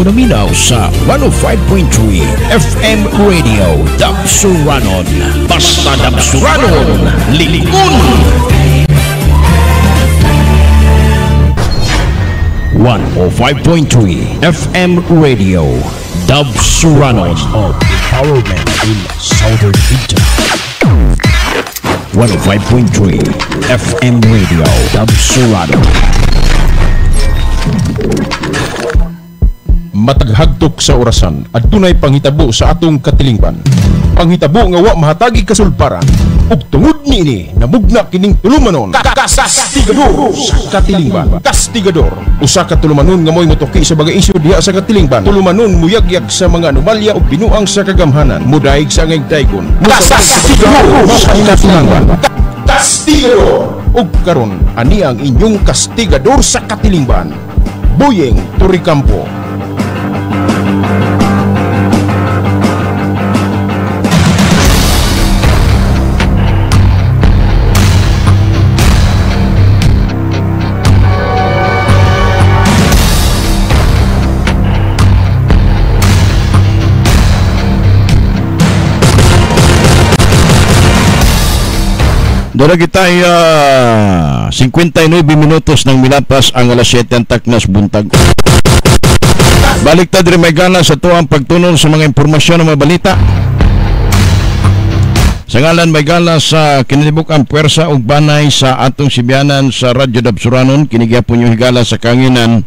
naminaw sa 105.3 FM Radio Dabsuranon. Basta Dabsuranon, lilikun! 105.3 FM Radio Dabsuranon of Empowerment in Southern Region. 105.3 FM Radio Dabsuranon. Mataghagtok sa orasan at dunay panghitabo sa atong katilingban. Panghitabo nga wa mahatagi kasulparan ug tungod niini namugna kining tulumanon kastigador sa katilingban. Kastigador usa ka tulumanon nga moy motoki sa bagay isyu diha sa katilingban. Tulumanon muyagyag sa mga anomalya ug binuang sa kagamhanan, mudaig sa ngaytaygon. Kastigador sa katilingban. Kastigador ug karon ani ang inyong kastigador sa katilingban, Boyeng Toricampo. Dara kita 59 minutos nang milapas ang alas 7 ang taknas buntag. Baliktad rin may gana sa tuwang pagtunon sa mga impormasyon ng mga balita. Sa ngalan may gana sa kinalibuk ang puwersa ug banay sa atong sibianan sa Radyo Dabsuranon, kinigyapon yung higala sa kanginan.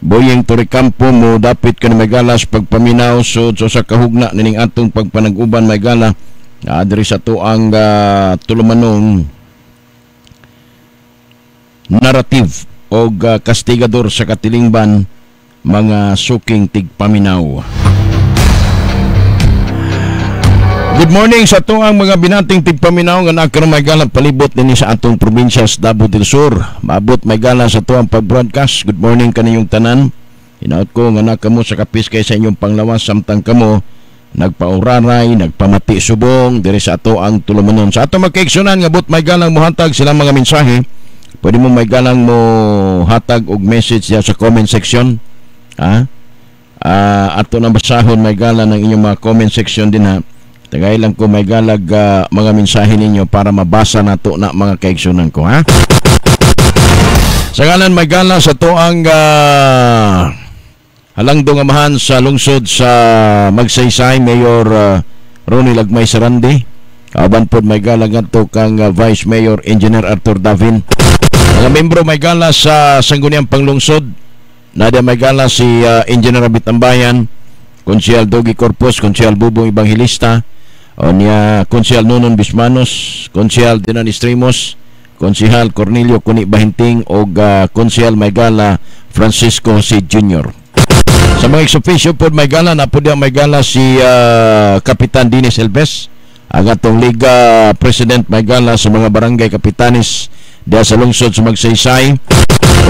Boyeng Toricampo mo dapit ka na may gala sa pagpaminaw so sa kahugna nining atong pagpanag-uban may gala. Adri sa to ang tulumanong narrative o kastigador sa katilingban, mga suking tigpaminaw. Good morning sa to ang mga binating tigpaminaw nga nakaroon may galang palibot din sa atong probinsya sa Davao del Sur. Maabot may galang sa to ang pag-broadcast. Good morning kaniyong tanan. Hinaut ko nga nakamo sa kapis kay sa inyong panglawas samtang kamo nagpauraray, nagpamati subong diri sa ato ang tulumanon. Sa ato magkaigsunan nga but may galang mo hatag silang mga mensahe. Pwede mo may galang mo hatag og message diya sa comment section. Ato na basahon may galang ng inyong mga comment section din ha. Tagay lang ko may galag mga mensahe ninyo para mabasa nato na mga kaigsunan ko ha. Sa ngalan may galang sa to ang halangdong amahan sa lungsod sa Magsaysay, Mayor Ronnie Lagmay Sarandi. Kauban po may gala ngadto kang Vice Mayor Engineer Arthur Davin. Mga membro may gala sa Sangguniang Panglungsod, nada may gala si Engineer Abit Ambayan, Konsyal Dogi Corpus, Konsyal Bubong Evangelista, o niya Konsyal Nonon Bismanos, Konsyal Dinan Estrimos, Konsyal Cornelio Kuni Bahinting, o Konsyal may gala Francisco C. Jr. Sa mga ex-officio po may gala na po diya may gala si Kapitan Dinis Elves, ang atong Liga President may gala sa mga barangay kapitanis diya sa lungsod sa Magsaysay.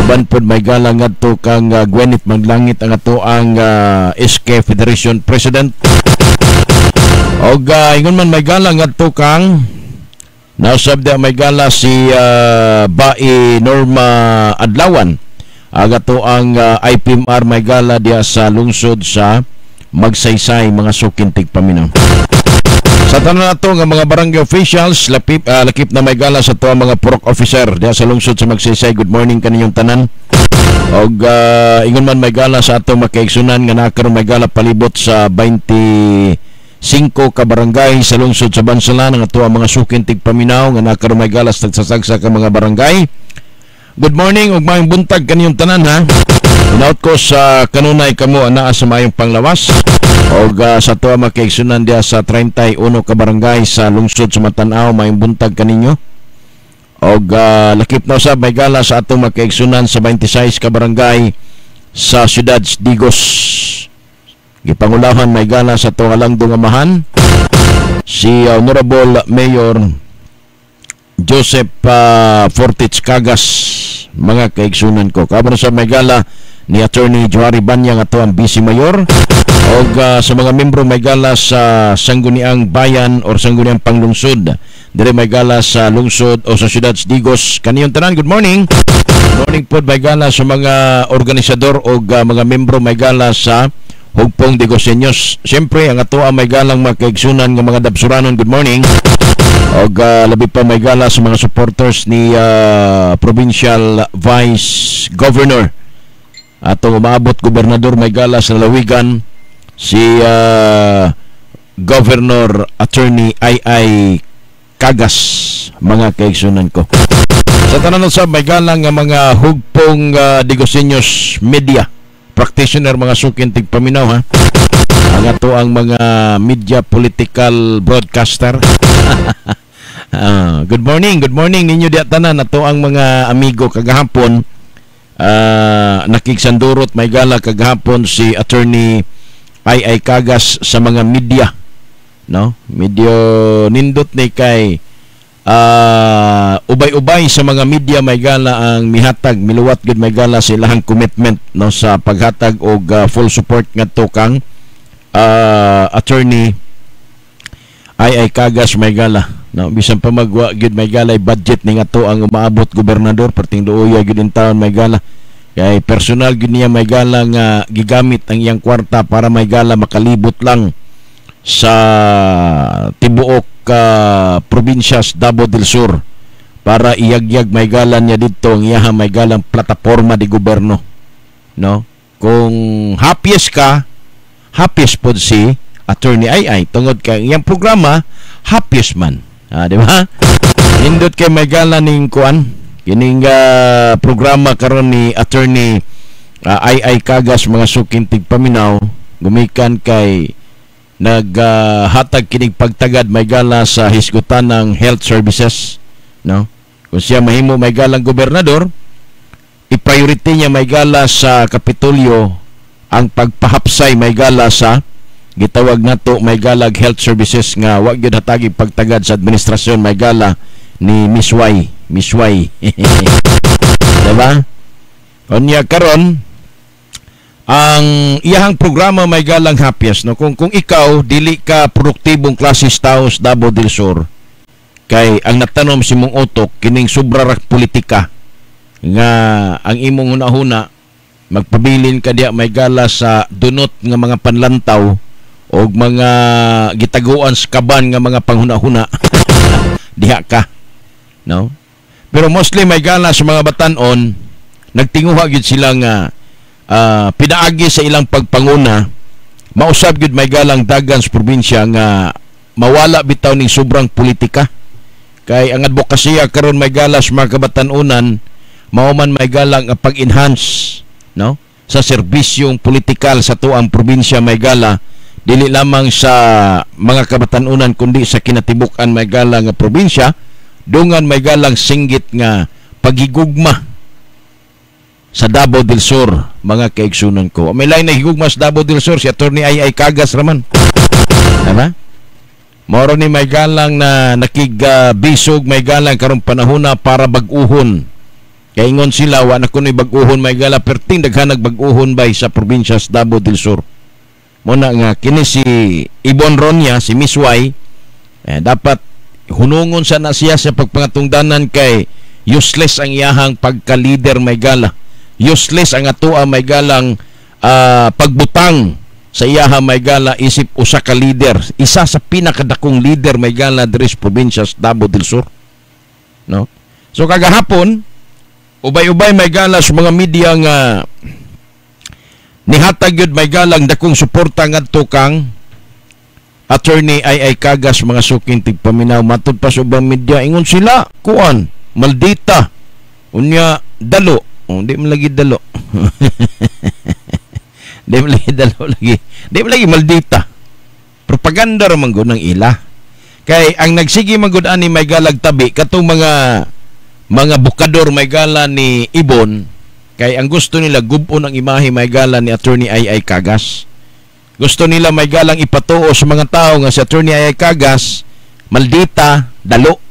Uban po may gala ngadto kang Gwyneth Maglangit ang ato ang SK Federation President. Og ingon man may gala ngadto kang nasab diya may gala si Bai Norma Adlawan, aga to ang IPMR may gala diya sa lungsod sa Magsaysay, mga sukintig paminaw. Sa tanan nato nga mga barangay officials, lakip na may gala sa to ang mga purok officer diya sa lungsod sa Magsaysay. Good morning kaninyong tanan. Og ingon man may gala sa ato makaigsunan nga nakaroon may gala palibot sa 25 ka barangay sa lungsod sa Bansalan, nga to ang mga sukintig paminaw nga nakaroon may gala sa tagsasagsa ka mga barangay. Good morning ug maayong buntag kaniyong tanan ha. Inaut ko sa kanunay kamo anaa sa maayong panglawas og sa tuwa makaigsunan diya sa 31 ka barangay sa lungsod sa Matanaw, maayong buntag kaninyo. Og lakip na usab may gala sa atong makaigsunan sa 26 ka barangay sa siyudad Digos. Gipangulahan may gala sa tuwa halangdong amahan si Honorable Mayor Joseph Fortich Cagas, mga kaigsunan ko. Kaban sa may gala ni Attorney Johari Banyang ato ang Vice Mayor o sa mga membro may gala sa Sangguniang Bayan o Sangguniang Panglungsod dire may gala sa lungsod o sa siyudad Digos. Kaniyong tanan, good morning. morning po may gala sa mga organisador o mga membro may gala sa Hugpong Digosenyos. Siyempre, ang ato may galang makaigsunan ng mga Dabsuranon, good morning. O labi pa may gala sa mga supporters ni Provincial Vice Governor. Atong umaabot Gobernador may gala sa Lalawigan, si Governor Attorney I.I. Cagas, mga kaigsunan ko. Sa tanan sa may galang ng mga Hugpong Digosenyos media practitioner, mga sukin tigpaminaw ha. Ang ato ang mga media political broadcaster. Good morning ninyo diya tanan. Ato ang mga amigo kagahapon. Nakigsandurot may gala kagahapon si Attorney I.I. Cagas sa mga media. No? Medyo nindot ni kay ubay-ubay sa mga media may gala ang mihatag miluwat gud may gala sa ilahang commitment no sa paghatag og full support ngadto kang Attorney I.I. Cagas may gala no bisan pa magwa gud may gala budget ning ato ang umaabot gobernador perting duoy gud in taon may gala kay personal gud niya may gala nga gigamit ang iyang kwarta para may gala makalibot lang sa tibuok probinsyas Davao del Sur para iyagyag may galan niya dito ang iyaha may galang plataporma di gobyerno no kung happiest ka happiest pod si Attorney I.I. tungod kay iyang programa happiest man di ba indot kay may galan ning kuan kining programa karon ni Attorney I.I. Cagas mga suking tigpaminaw gumikan kay naghatag kining pagtagad may gala sa hisgutan ng health services no kung siya mahimo may galang gobernador i-priority niya may gala sa Kapitolyo ang pagpahapsay may gala sa gitawag nato may galag health services nga wa gyud hatagi pagtagad sa administrasyon may gala ni Miss Y diba unya karon ang iyahang programa may galang happiest no kung ikaw dili ka produktibong klase tao sa Davao del Sur kay ang natanom si mong utok kining sobra ra politika nga ang imong hunahuna magpabilin ka diya may gala sa dunot nga mga panlantaw o mga gitaguan sa kaban nga mga panghunahuna diha ka no pero mostly may gala sa mga batan-on nagtinguha gyud sila nga pinaagi sa ilang pagpanguna mausab gyud may galang dagan sa probinsya nga mawala bitaw ning sobrang politika kay ang advokasya karon may gala sa mga kabatan-unan mao man may galang pag-enhance no sa serbisyong politikal sa tuang probinsya may gala dili lamang sa mga kabatan-unan kundi sa kinatibuk-an may galang nga probinsya dungan may galang singgit nga pagigugma sa Davao del Sur, mga kaigsunan ko. May lain na higugma sa Davao del Sur, si Attorney I.I. Cagas raman. Diba? Moro ni may galang na nakigbisog may galang karong panahona para bag-uhon. Kaya ingon sila, wala ko ni bag-uhon may gala, perting daghanag bag-uhon bay sa probinsya sa Davao del Sur. Muna nga, kini si Ibon Ronya, si Miss Y, dapat hunungon sa na siya sa pagpangatungdanan kay useless ang iyahang pagka-leader may gala. Useless ang atua may galang pagbutang sa iyaha may gala isip usa ka leader, isa sa pinakadakong leader may gala diri sa probinsya sa Davao del Sur no so kagahapon ubay-ubay may gala sa mga media nga nihatag yun may galang dakong suporta ngadto kang Attorney I.I. Cagas mga suking tigpaminaw matud pa sa ubang media ingon sila kuan maldita unya dalo di mo lagi dalo. Di mo lagi dalo lagi. Di mo lagi maldita. Propaganda raman gud ng ila. Kay ang nagsigi magud ani may galag tabi katong mga bukador may gala ni Ibon kay ang gusto nila gubon ang imahe may gala ni Attorney I.I. Cagas. Gusto nila may galang ipatuo sa mga tao nga si Attorney I.I. Cagas maldita, dalo.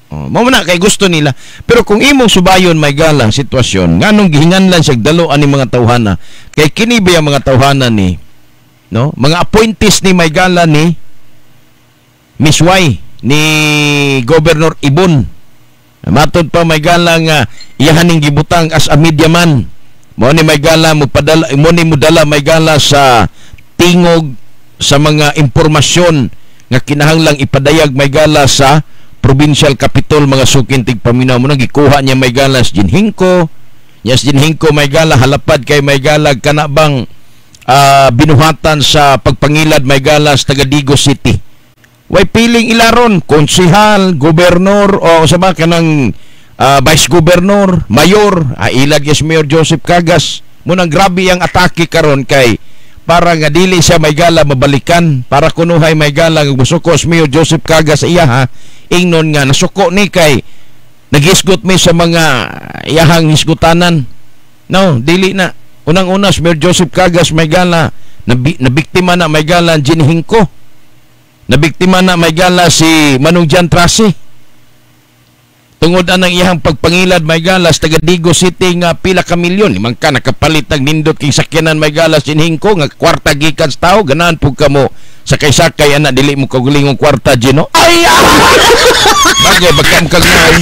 Mao na kay gusto nila. Pero kung imong subayon may galang sitwasyon nganong gihinganlan siya dalo ani mga tawhana kay kini ba mga tawhana ni no mga appointees ni may gala ni Miss Y ni Governor Ibon Matod pa may gala nga iyahaning gibutang as a media man. Mo ni may gala mo dala may gala sa tingog sa mga impormasyon nga kinahanglang ipadayag may gala sa provincial capital mga sukintig paminaw mo nang gikuha niya may gala sa Jinhingko. Yes, Jinhingko may gala halapad kay may gala kana bang binuhatan sa pagpangilad may gala sa Tagadigos City. Way piling ilaron konsehal, gobernador o sa ba kanang vice governor, mayor, ilad yes Mayor Joseph Cagas. Munang grabe ang atake karon kay para nga dili siya may gala mabalikan para kunuhay may gala musukos Mayor Joseph Cagas iya ha ingnon nga nasuko ni kay nagisgot mi sa mga iyahang hisgutanan. No, dili na. Unang-unas Mayor Joseph Cagas may gala nabiktima na may gala Jinhingko. Nabiktima na may gala si Manong Jan Trasi. Tungod anang iyang pagpangilad may gala sa Tagadigos City nga pila ka milyon. Imang ka nakapalit ang nindot king sakyanan may gala Jinhingko nga kwarta gikan sa tao. Ganahan po ka mo sakay-sakay anak dili mo kagulingong kwarta Gino. Ay! Bagay, bagkam kagnay.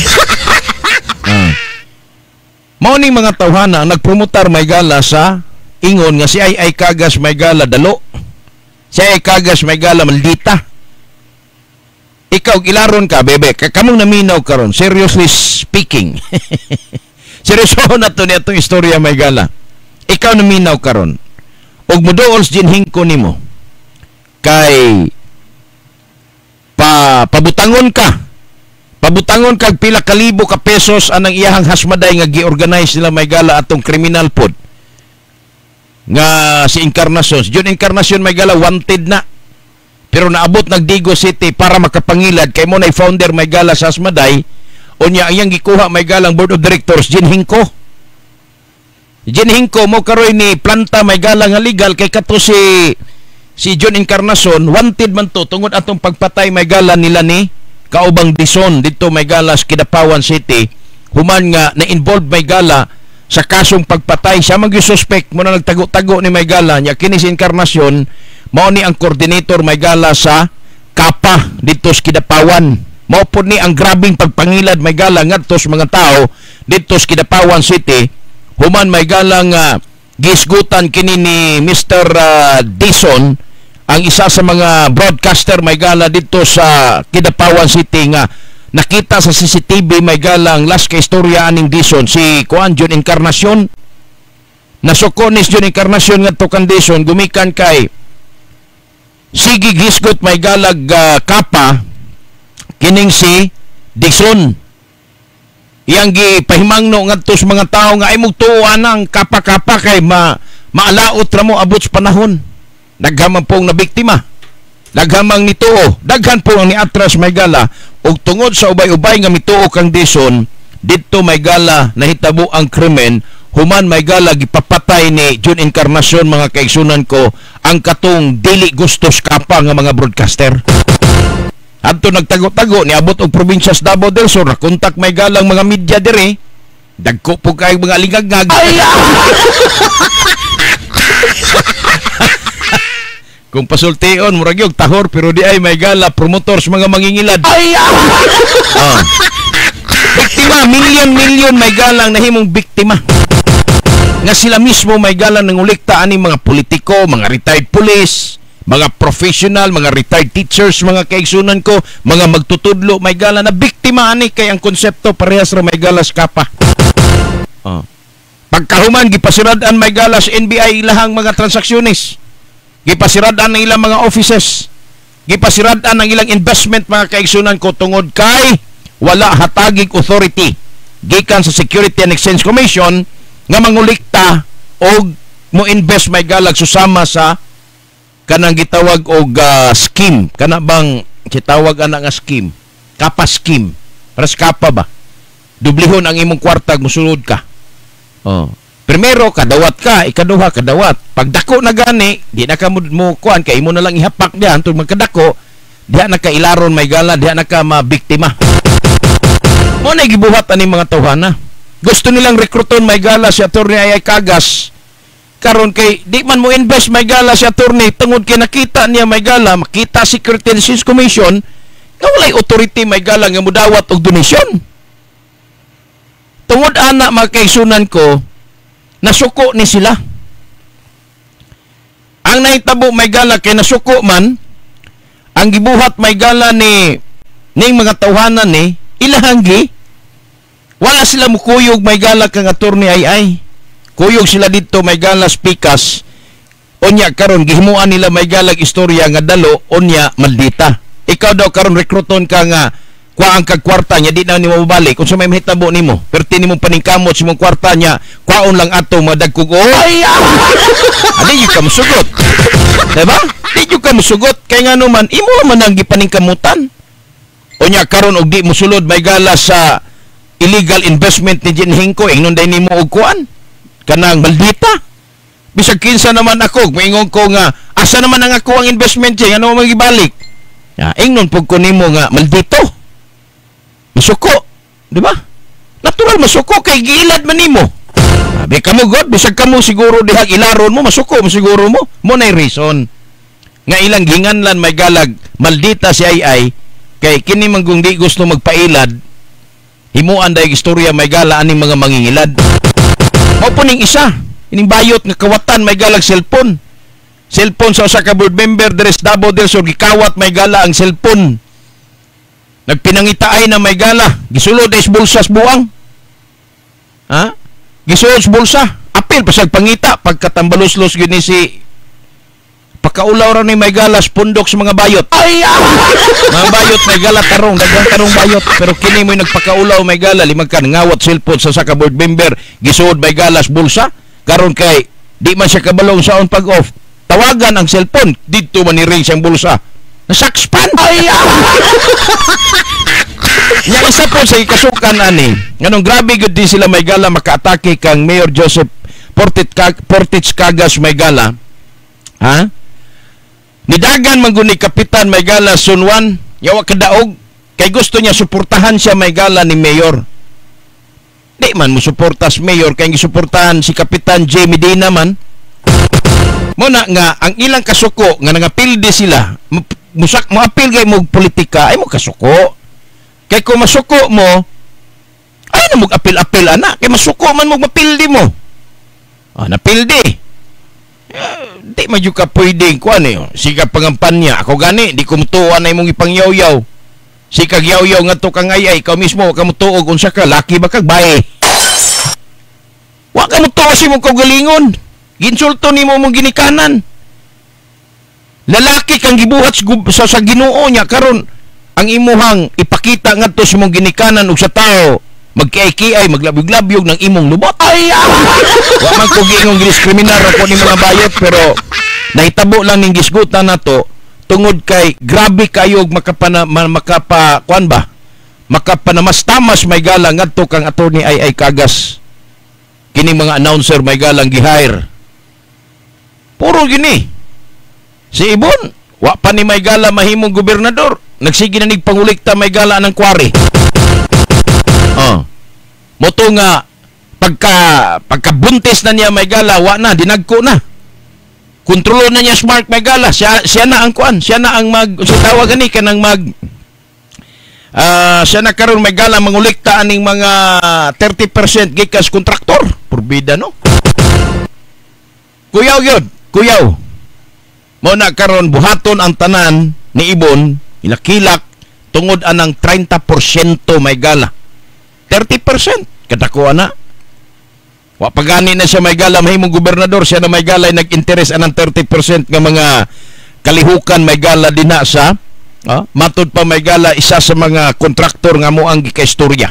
Mauning mga tawhana ang nagpromotar may gala sa ingon nga si Ay Cagas may gala dalo. Si Ay Cagas may gala maldita. Ikaw ilaron ka bebe kamong naminaw karon seriously speaking. Seryoso na to niya itong istorya may gala. Ikaw naminaw karon og muduol sa Jinhingko nimo kay pabutangon kag pila ka libo ka pesos anang iyahang hasmaday nga gi-organize nila may gala atong criminal pod nga si Encarnacion. John Encarnacion may gala wanted na. Pero naabot Digos City para makapangilad kay mo na founder may gala sa hasmaday unya iyang gikuha may galang board of directors Jinhingko mo karoy ni planta may galang nga legal kay kato si John Encarnacion wanted man to tungod atong pagpatay may gala nila ni kaubang Dison dito may gala sa Kidapawan City human nga na-involved may gala sa kasong pagpatay siya mag-suspect mo na nagtago-tago ni may gala nya kini si Encarnacion mao ni ang coordinator may gala sa Kapa dito sa Kidapawan. Mao po ni ang grabing pagpangilad may gala ngadto sa mga tao dito sa Kidapawan City human may gala nga gisgutan kini ni Mr. Dison ang isa sa mga broadcaster may gala dito sa Kidapawan City nga nakita sa CCTV may galang last ka istorya aning Dison si John Encarnacion. Nasuko ni John Encarnacion nga to Dison gumikan kay sige gisgot may galag Kapa kining si Dison. Iyang gipahimangno ngadto sa mga tao nga ay mugtuon ang Kapa-Kapa kay maalaot ra mo abot sa panahon. Daghan pong nabiktima. Daghamang nituo, daghan po ang niatras may gala ug tungod sa ubay-ubay nga mituo kang Dison didto may gala nahitabo ang krimen human may gala gipapatay ni John Encarnacion mga kaigsunan ko ang katong dili gustos Kapa nga mga broadcaster. Adto nagtago-tago niabot og probinsya sa Davao del Sur nakontak may galang mga media diri dagko po kay mga lingagag. Kung pasultion murag yung tahor pero di ay may gala promotor sa mga mangingilad. Biktima milyon may galang nahimong biktima nga sila mismo may galang nangulikta ani mga politiko, mga retired police, mga professional, mga retired teachers, mga kaigsunan ko, mga magtutudlo may gala na biktima ani kay ang konsepto parehas ra may gala sa Kapa. Pagkahuman gipasiradan may gala sa NBI ilahang mga transaksyones. Gipasiradan ang ilang mga offices. Gipasiradan ang ilang investment mga kaigsunan ko tungod kay wala hatagig authority gikan sa Security and Exchange Commission nga mangulikta og mo invest may galag susama sa kanang gitawag og scheme kana bang gitawag ana nga scheme Kapa scheme para sa Kapa ba dublihon ang imong kwartag mosulod ka primero kadawat ka ikaduha kadawat pagdako na gani di na ka mo kuan kay imo na lang ihapak diyan tud magkadako diha na ka ilaron may gala diha na ka mabiktima mo na gibuhat ani mga tawhana gusto nilang rekruton may gala si Attorney Ay Cagas karon kay di man mo invest may gala si attorney tungod kay nakita niya may gala makita Security and Exchange Commission nga walay authority may gala nga mudawat og donasyon tungod ana mga kaigsunan ko, nasuko ni sila. Ang nahitabo may gala kay nasuko man, ang gibuhat may gala ni ning mga tawhanan ni ilahanggi. Wala sila mukuyog may gala kang attorney ay. Kuyog sila dito may gala speakers. Onya karon gihimuan nila may galag istorya nga dalo onya maldita. Ikaw daw karon rekruton ka nga kuha ang kagkwarta niya, di na ni mabalik. Kung sa may mahitabo nimo, perti nimo paningkamot sa mong kwarta niya, kuhaon lang ato madagkog. Ay! Adi yung ka musugot. Diba? Di yung ka musugot. Kaya nga naman, imo man ang gipaningkamutan. O niya, karon og di musulod may gala sa illegal investment ni Jen Hingko, ingnon day nimo og kuan. Kanang maldita. Bisag kinsa naman ako, maingon ko nga, asa naman ang ako ang investment niya, ano magibalik? Ya, ingnon pug ko nimo nga maldito. Masuko, di ba? Natural masuko kay giilad man nimo. Sabi kamo god, bisag kamo siguro dihag ilaron mo, masuko mo siguro mo. Mo nay reason nga ilang ginganlan may galag maldita si ay kay kini man kung di gusto magpailad, himuan day istorya may gala aning mga mangingilad. Mao po ning isa, ining bayot nga kawatan may galag cellphone. Cellphone sa usa ka board member deres Davao del Sur gikawat may gala ang cellphone. Nagpinangitaay na may gala, gisulod is bulsas buang. Ha? Gisulod sa bulsa, apil pasag pangita pagkatambalos-los gini si pakaulaw ra ni may galas pundok sa mga bayot. Ay! Mga bayot may gala tarong, daghang tarong bayot, pero kini mo nagpakaulaw may gala limag kan ngawat cellphone sa saka board member, gisulod may galas bulsa. Karon kay di man siya kabalong sa on pag-off. Tawagan ang cellphone, dito man ni-ring siyang bulsa. Nasakspan! Ay! Nya isa po sa ikasukan ani. Nganong grabe gud di sila may gala makaatake kang Mayor Joseph Portich Cagas may gala. Ha? Nidagan man gud ni Kapitan may gala Sunwan, yawa kadaog kay gusto niya suportahan siya may gala ni Mayor. Di man mo suportas Mayor kay gisuportahan si Kapitan J. Medina man. Muna nga ang ilang kasuko nga nangapilde sila musak mo apil kay mo politika ay mo kasuko. Kay kung masuko mo, ay na mag-apil-apil, anak. Kay masuko man mo, mapildi mo. Ah, napildi. Di medyo ka pwedeng, kuhan eh. Sika pangampanya. Ako gani, di ko mutuan na imong ipangyaw-yaw. Sika yaw-yaw nga to kang ay, ikaw mismo, waka mutuog, unsa ka, laki ba kag bae? Waka mutuwa si mong kagalingon. Ginsulto ni mo mong ginikanan. Lalaki kang gibuhat sa Ginoo niya, karon ang imuhang ipakita ngadto sa imong ginikanan ug sa tao magkiay-kiay maglabyog-labyog ng imong lubot. Ay! Wa man ko giingong diskriminar ako ni mga bayot, pero nahitabo lang ning gisgutan nato tungod kay grabe kayo makapanamastamas may gala ngadto kang attorney ay Cagas. Kini mga announcer may galang gihire. Puro gini. Si Ibon, wa pa ni may gala mahimong gobernador. Nagsige na nigpangulikta may gala ng kwari. Moto nga pagkabuntis na niya may gala, wa na dinagko na. Kontrolo na niya smart may gala. Siya na ang kuan, siya na ang sa tawagan ni kanang siya na karon may gala mangulikta aning mga 30% gikas kontraktor. Purbida no. Kuyaw gyud, kuyaw. Mo na karon buhaton ang tanan ni Ibon. Ilakilak tungod anang 30% may gala. 30% kadako ana. Wa pagani na siya may gala mahimong gobernador, siya na may gala nag-interest anang 30% nga mga kalihukan may gala dinha sa matud pa may gala isa sa mga kontraktor nga mo ang gikaistorya.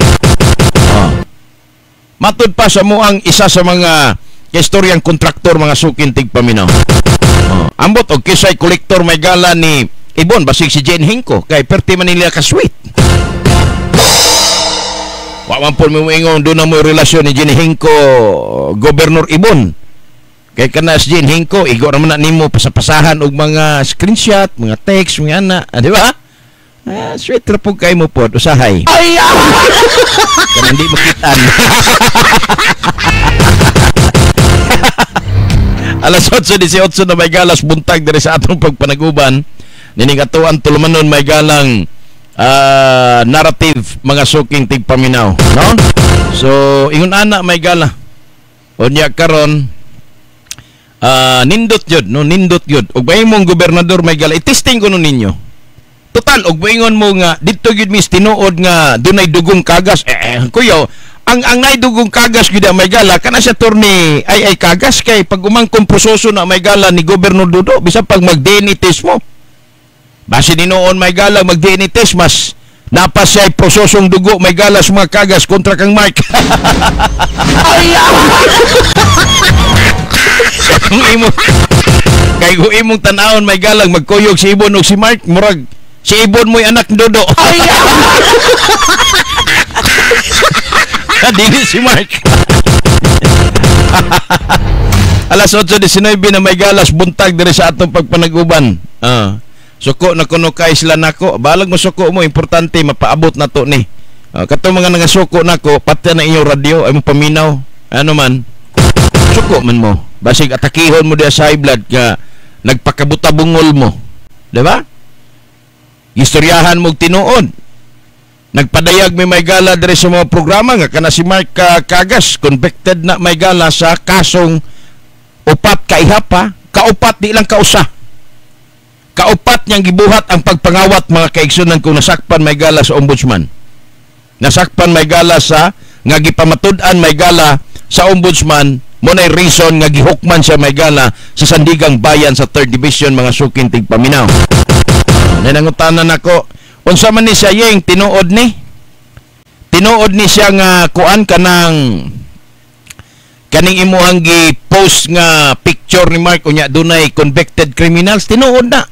Matud pa sa mo ang isa sa mga kaistoryang kontraktor mga sukin tigpaminaw. Ambot og kisay kolektor may gala ni Ibon basig si Jen Hingko kay perti man nila ka sweet. Wa man po mo ingon do na mo relasyon ni Jen Hingko Gobernador Ibon. Kay kana si Jen Hingko igo ra man nimo pasapasahan og mga screenshot, mga text, mga ana, di ba? Sweet ra pug kay mo pod usahay. Ay! Kaya hindi makitaan. Alas 8:18 na may galas buntag diri sa atong pagpanaguban. Nining atuan tulumanon may galang narrative mga suking tigpaminaw, no? So ingon ana may gala. Unya karon nindot yun, no? Nindot yun. Og may mong gobernador may gala, itesting ko no ninyo. Total, og maingon mo nga, dito yun mis tinuod nga, dunay dugong kagas. Kuyo, ang nay dugong kagas gid may gala, kana siya turni ay kagas kay pag umangkong proseso na may gala ni Gobernador Dodo, bisa pag mag-DNA test mo. Base ni noon may gala, mag-DNA test, mas napas siya prosesong dugo may gala sa mga kagas kontra kang Mark. Kay kung imong tanawon may galang magkuyog si Ibon o si Mark, murag si Ibon mo'y anak ni Dodo. Dili si Mark. Alas 8:19 na may galas buntag diri sa atong pagpanag-uban. Suko na kuno kay sila nako. Balag mo suko mo, importante mapaabot na to ni. Katong mga nagasuko nako, pati na inyong radio ay mo paminaw. Ano man, suko man mo. Basig atakihon mo diya sa high blood nga nagpakabutabungol mo. Diba? Istoryahan mo tinuod. Nagpadayag may gala diri sa mga programa nga kana si Mark Kagas convicted na may gala sa kasong upat ka ihapa, kaupat di lang kausa. Kaupat niyang gibuhat ang pagpangawat mga kaigsunan kung nasakpan may gala sa ombudsman. Nasakpan may gala sa nga gipamatud-an may gala sa ombudsman mo na reason nga gihukman siya may gala sa Sandigang Bayan sa 3rd Division mga suking tigpaminaw. Nanangutanan ako, unsa man ni siya yung tinuod ni? Tinuod ni siya nga kuan kanang kaning imuhang gi-post nga picture ni Mark unya dunay convicted criminals, tinuod na.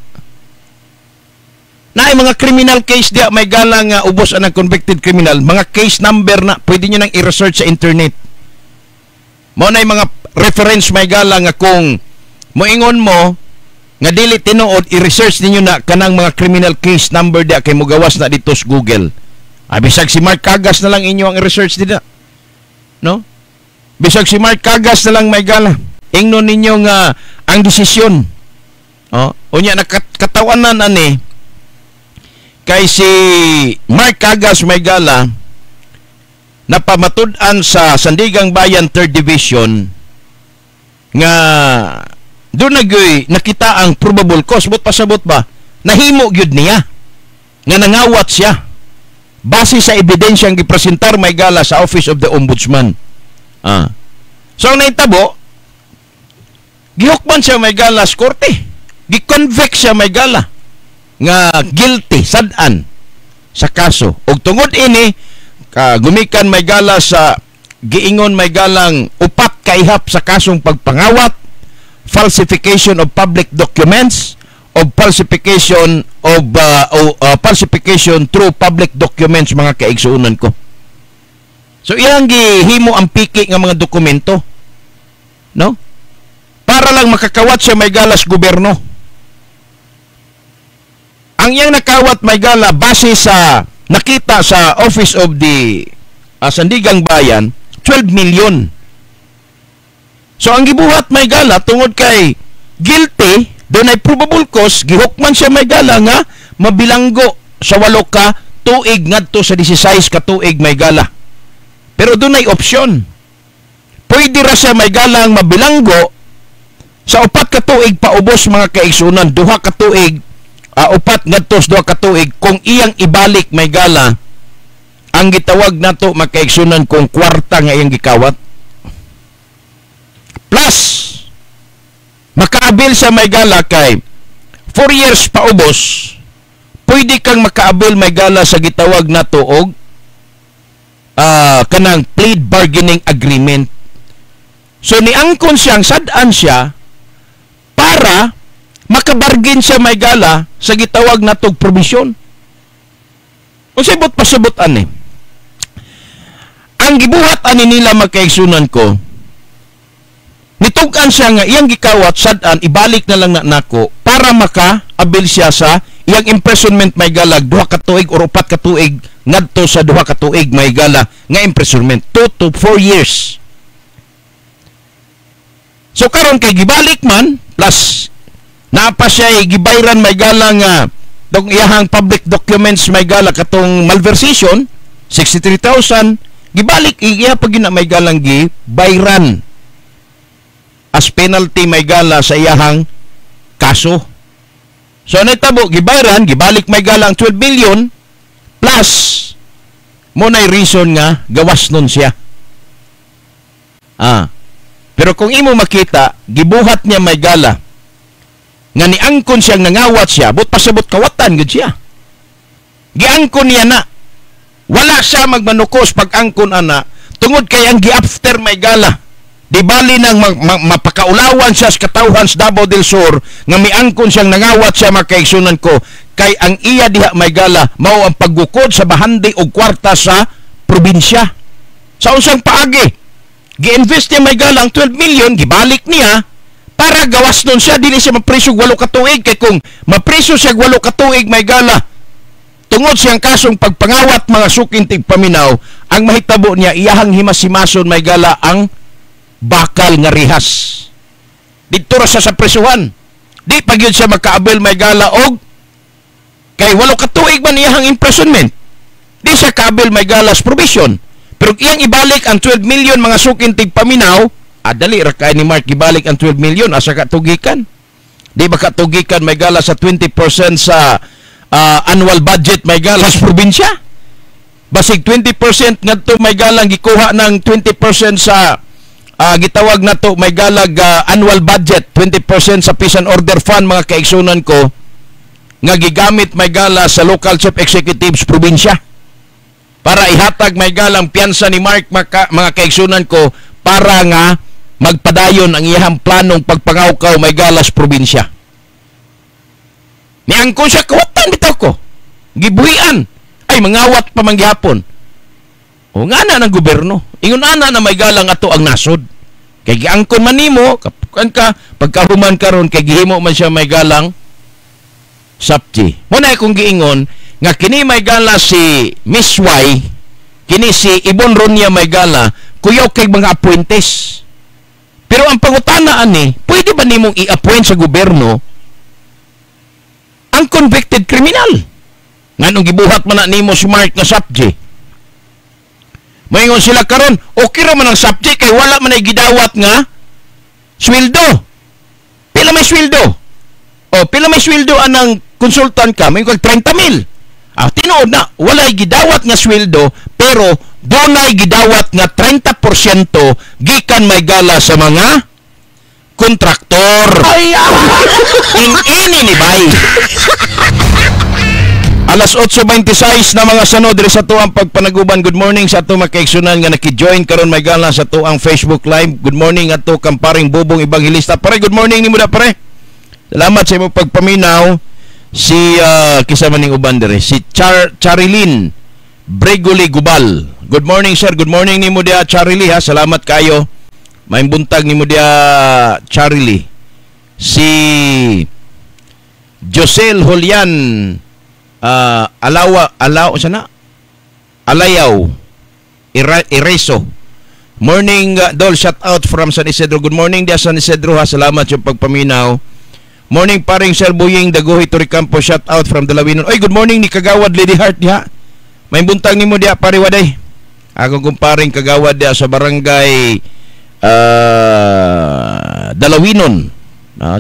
Naay mga criminal case dia may gala nga ubos ang convicted criminal, mga case number na pwede niyo nang i-research sa internet. Mo na mga reference may gala nga kung moingon mo nga dili tinuod, i-research ninyo na kanang mga criminal case number dia kay mugawas na dito sa Google. Bisag si Mark Kagas na lang inyo ang i-research dito. No? Bisag si Mark Kagas na lang may gala. Ingnon ninyo nga ang desisyon. Unya nakatawanan ani kay si Mark Kagas may gala napamatud-an sa Sandigang Bayan 3rd Division nga doon nakita ang probable cause. But pasabot ba? Nahimo gyud niya nga nangawat siya base sa ebidensyang gipresentar may gala sa Office of the Ombudsman. So ang naitabo, gihukman siya may gala sa korte. Gi-convict siya may gala nga guilty, sad-an sa kaso. Og tungod ini, gumikan may gala sa giingon may galang upat kaihap sa kasong pagpangawat, falsification of public documents, of falsification of falsification through public documents mga kaigsuunan ko. So iyang gihimo ang piki nga mga dokumento, no? Para lang makakawat siya may galas gobyerno. Ang iyang nakawat may gala base sa nakita sa Office of the Sandigang Bayan, 12 million. So ang gibuhat may gala tungod kay guilty, doon ay probable cause, gihukman siya may gala nga mabilanggo sa 8 ka tuig ngadto sa 16 ka tuig may gala. Pero doon ay opsyon. Pwede ra siya may gala ang mabilanggo sa 4 ka tuig paubos mga kaigsunan, 2 ka tuig, 4 ngadto sa 2 ka tuig kung iyang ibalik may gala ang gitawag nato makaigsunan kung kwarta nga iyang gikawat. Plus, makaabil sa may gala kay 4 years paubos, pwede kang makaabil may gala sa gitawag na tuog kanang plead bargaining agreement. So niangkon siyang sad-an siya para makabargain siya may gala sa gitawag na tuog provision. Kung sabot pasabot ani, ang gibuhat ani nila magkaigsunan ko, nitugan siya nga iyang gikawat sad-an ibalik na lang na nako para maka-abil siya sa iyang imprisonment may gala 2 ka tuig or 4 ka tuig ngadto sa 2 ka tuig may gala nga imprisonment 2 to 4 years. So karon kay gibalik man plus napa siya gibayran may gala nga Itong iyahang public documents may gala katong malversation, 63,000, gibalik iya pag na may galang bayran as penalty may gala sa iyahang kaso. So nitabo gibayran, gibalik may galang 12 million plus mo na reason nga gawas nun siya. Pero kung imo makita, gibuhat niya may gala nga niangkon siyang nangawat siya, but pasabot kawatan gud siya. Giangkon niya na. Wala siya magmanukos pag angkon ana, tungod kay ang gi-after may gala. Di bali nang mapakaulawan siya sa katawhan sa Davao del Sur nga miangkon siyang nangawat siya makaigsunan ko kay ang iya diha may gala mao ang paggukod sa bahandi og kwarta sa probinsya. Sa unsang paagi, gi-invest niya may gala ang 12 million, gibalik niya para gawas nun siya, dili siya mapreso 8 katuig. Kay kung mapreso siya 8 katuig may gala, tungod siyang kasong pagpangawat mga suking tigpaminaw, ang mahitabo niya iyahang himasimason may gala ang bakal nga rihas. Dito ra siya sa presuhan. Di pag yun siya makaabel may gala og kay 8 katuig man iyahang imprisonment. Di siya kaabel may gala sa provision. Pero iyang ibalik ang 12 million mga suking tigpaminaw, dali ra kay ni Mark ibalik ang 12 million asa ka tugikan. Di ba katugikan may gala sa 20% sa annual budget may gala sa probinsya? Basig 20% ngadto may galang gikuha ng 20% sa gitawag na to may galag annual budget, 20% sa peace and order fund mga kaigsunan ko nga gigamit may gala sa local chief executives probinsya para ihatag may galang piyansa ni Mark mga kaigsunan ko para nga magpadayon ang iyang planong pagpangawkaw may galas probinsya. Niangko siya kawatan bitaw ko. Gibuhian ay mangawat pa man gihapon. O nga na ng gobyerno. Ingon ana na may galang ato ang nasod. Kay giangkon man nimo kapukan ka pagkahuman karon kay gihimo man siya may galang sapti. Mo na akong giingon nga kini may gala si Miss Y, kini si Ibon Ronya may gala kuyaw kay mga appointees. Pero ang pangutanaan ni, pwede ba nimong i-appoint sa gobyerno ang convicted criminal? Nganong gibuhat man na nimo si Mark nga subject. Moingon sila karon, okay ra man ang subject kay wala man ay gidawat nga sweldo. Pila may sweldo? Pila may sweldo anang konsultan ka? May 30,000. Tinuod na, walay gidawat nga sweldo, pero dunay gidawat nga 30% gikan may gala sa mga kontraktor. Ini ni bay. Alas 8:26 na mga sanod diri sa tuang pagpanaguban. Good morning sa ato makaigsunan nga naki-join karon may gala sa tuang Facebook Live. Good morning ato kamparing Bubong Evangelista. Pare, good morning nimo da pare. Salamat sa imong pagpaminaw. Si kisa man ning uban dire, si Charilyn Bregoli Gubal. Good morning sir, good morning nimo dia Charily ha. Salamat kayo. May buntag nimo dia Charily. Si Josel Julian Alayaw Ireso. Morning Dol, shout out from San Isidro. Good morning dia San Isidro ha. Salamat yung pagpaminaw. Morning paring Sir Buying Daguhi Toricampo, shout out from Dalawinon. Oy, good morning ni Kagawad Lady Heart diha. May buntag nimo diha pare waday. Ako kumparing Kagawad diha sa barangay Dalawinon.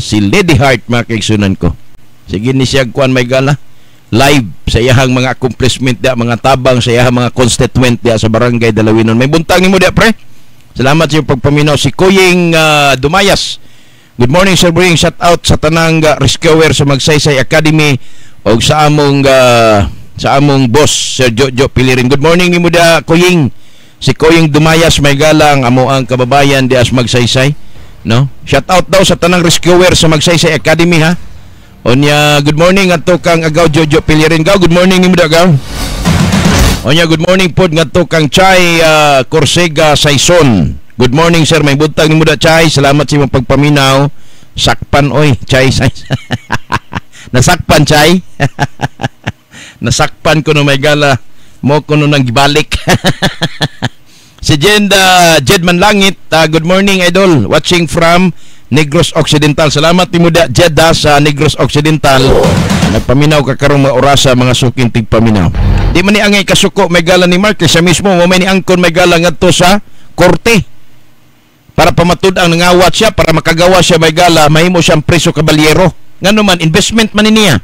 Si Lady Heart makigsunan ko. Sige ni siya kuan may gala live sa iyahang mga accomplishment diha, mga tabang sa iyahang mga constituent diha sa barangay Dalawinon. May buntag nimo diha pre. Salamat sa iyong pagpaminaw. Si Kuying Dumayas. Good morning Sir Bring, shout out sa tanang rescuer sa Magsaysay Academy o sa among boss Sir Jojo Pilirin. Good morning nimo da Kuying. Si Kuying Dumayas may galang amo ang kababayan di as Magsaysay, no? Shout out daw sa tanang rescuer sa Magsaysay Academy ha. Onya good morning ato kang agaw Jojo Pilirin. Gaw, good morning nimo da gaw. Onya good morning pod ngadto kang Chay Corsega Saison. Good morning sir, may buntag ni Muda Chay. Salamat sa imong pagpaminaw. Sakpan oy, Chay. Nasakpan Chay. Nasakpan ko no may gala. Mo ko no nang gibalik. Si Jedman Langit, good morning idol. Watching from Negros Occidental. Salamat ni Muda Jedda sa Negros Occidental. nagpaminaw ka karong mga orasa mga suking tigpaminaw. Di man ni angay kasuko may gala ni Marquez siya mismo mo may ni angkon may gala ngadto sa korte. Para pamatud ang nangawat siya para makagawa siya may gala mahimo siyang preso kabalyero. Ngano man investment man niya.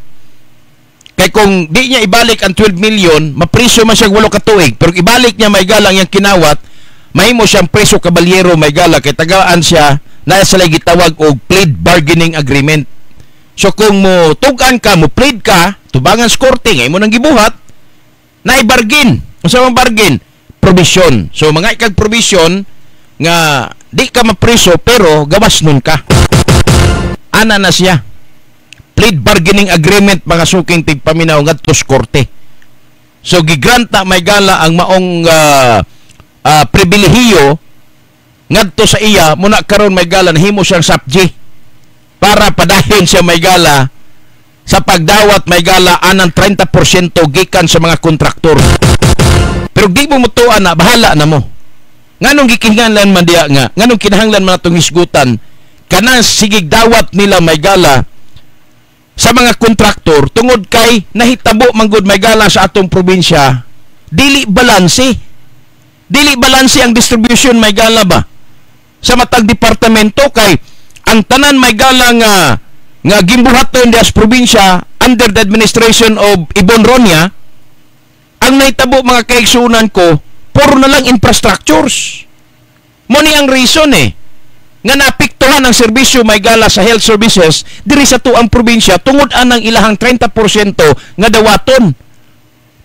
Kay kung di niya ibalik ang 12 million, mapriso man siya 8 ka tuig. Pero ibalik niya may gala ang kinawat, mahimo siyang preso kabalyero may gala kay tagaan siya na sa lay gitawag og plea bargaining agreement. So kung mo tugan ka, mo plead ka, tubangan sa korte, ngay mo nang gibuhat, na i-bargain. Unsa man bargain? Provision. So mga ikag provision nga di ka mapriso pero gawas nun ka. Ana na siya. Plead bargaining agreement mga suking tigpaminaw ngadto sa korte. So gigranta may gala ang maong pribilehiyo ngadto sa iya muna karon may gala nahimo siyang subject para padayon siya may gala sa pagdawat may gala anang 30% gikan sa mga kontraktor. Pero di mo mutuan na bahala na mo. Nganong gikinahanglan man diya nga, nganong kinahanglan man atong hisgutan kana sigig dawat nila may gala sa mga kontraktor tungod kay nahitabo manggod may gala sa atong probinsya dili balanse. Dili balanse ang distribution may gala ba sa matag departamento kay ang tanan may gala nga gimbuhaton dias probinsya under the administration of Ibon Ronya ang nahitabo mga kaigsunan ko puro na lang infrastructures. Mo ni ang reason nga naapektuhan ang serbisyo may gala sa health services diri sa tuang probinsya tungod anang ilahang 30% nga dawaton.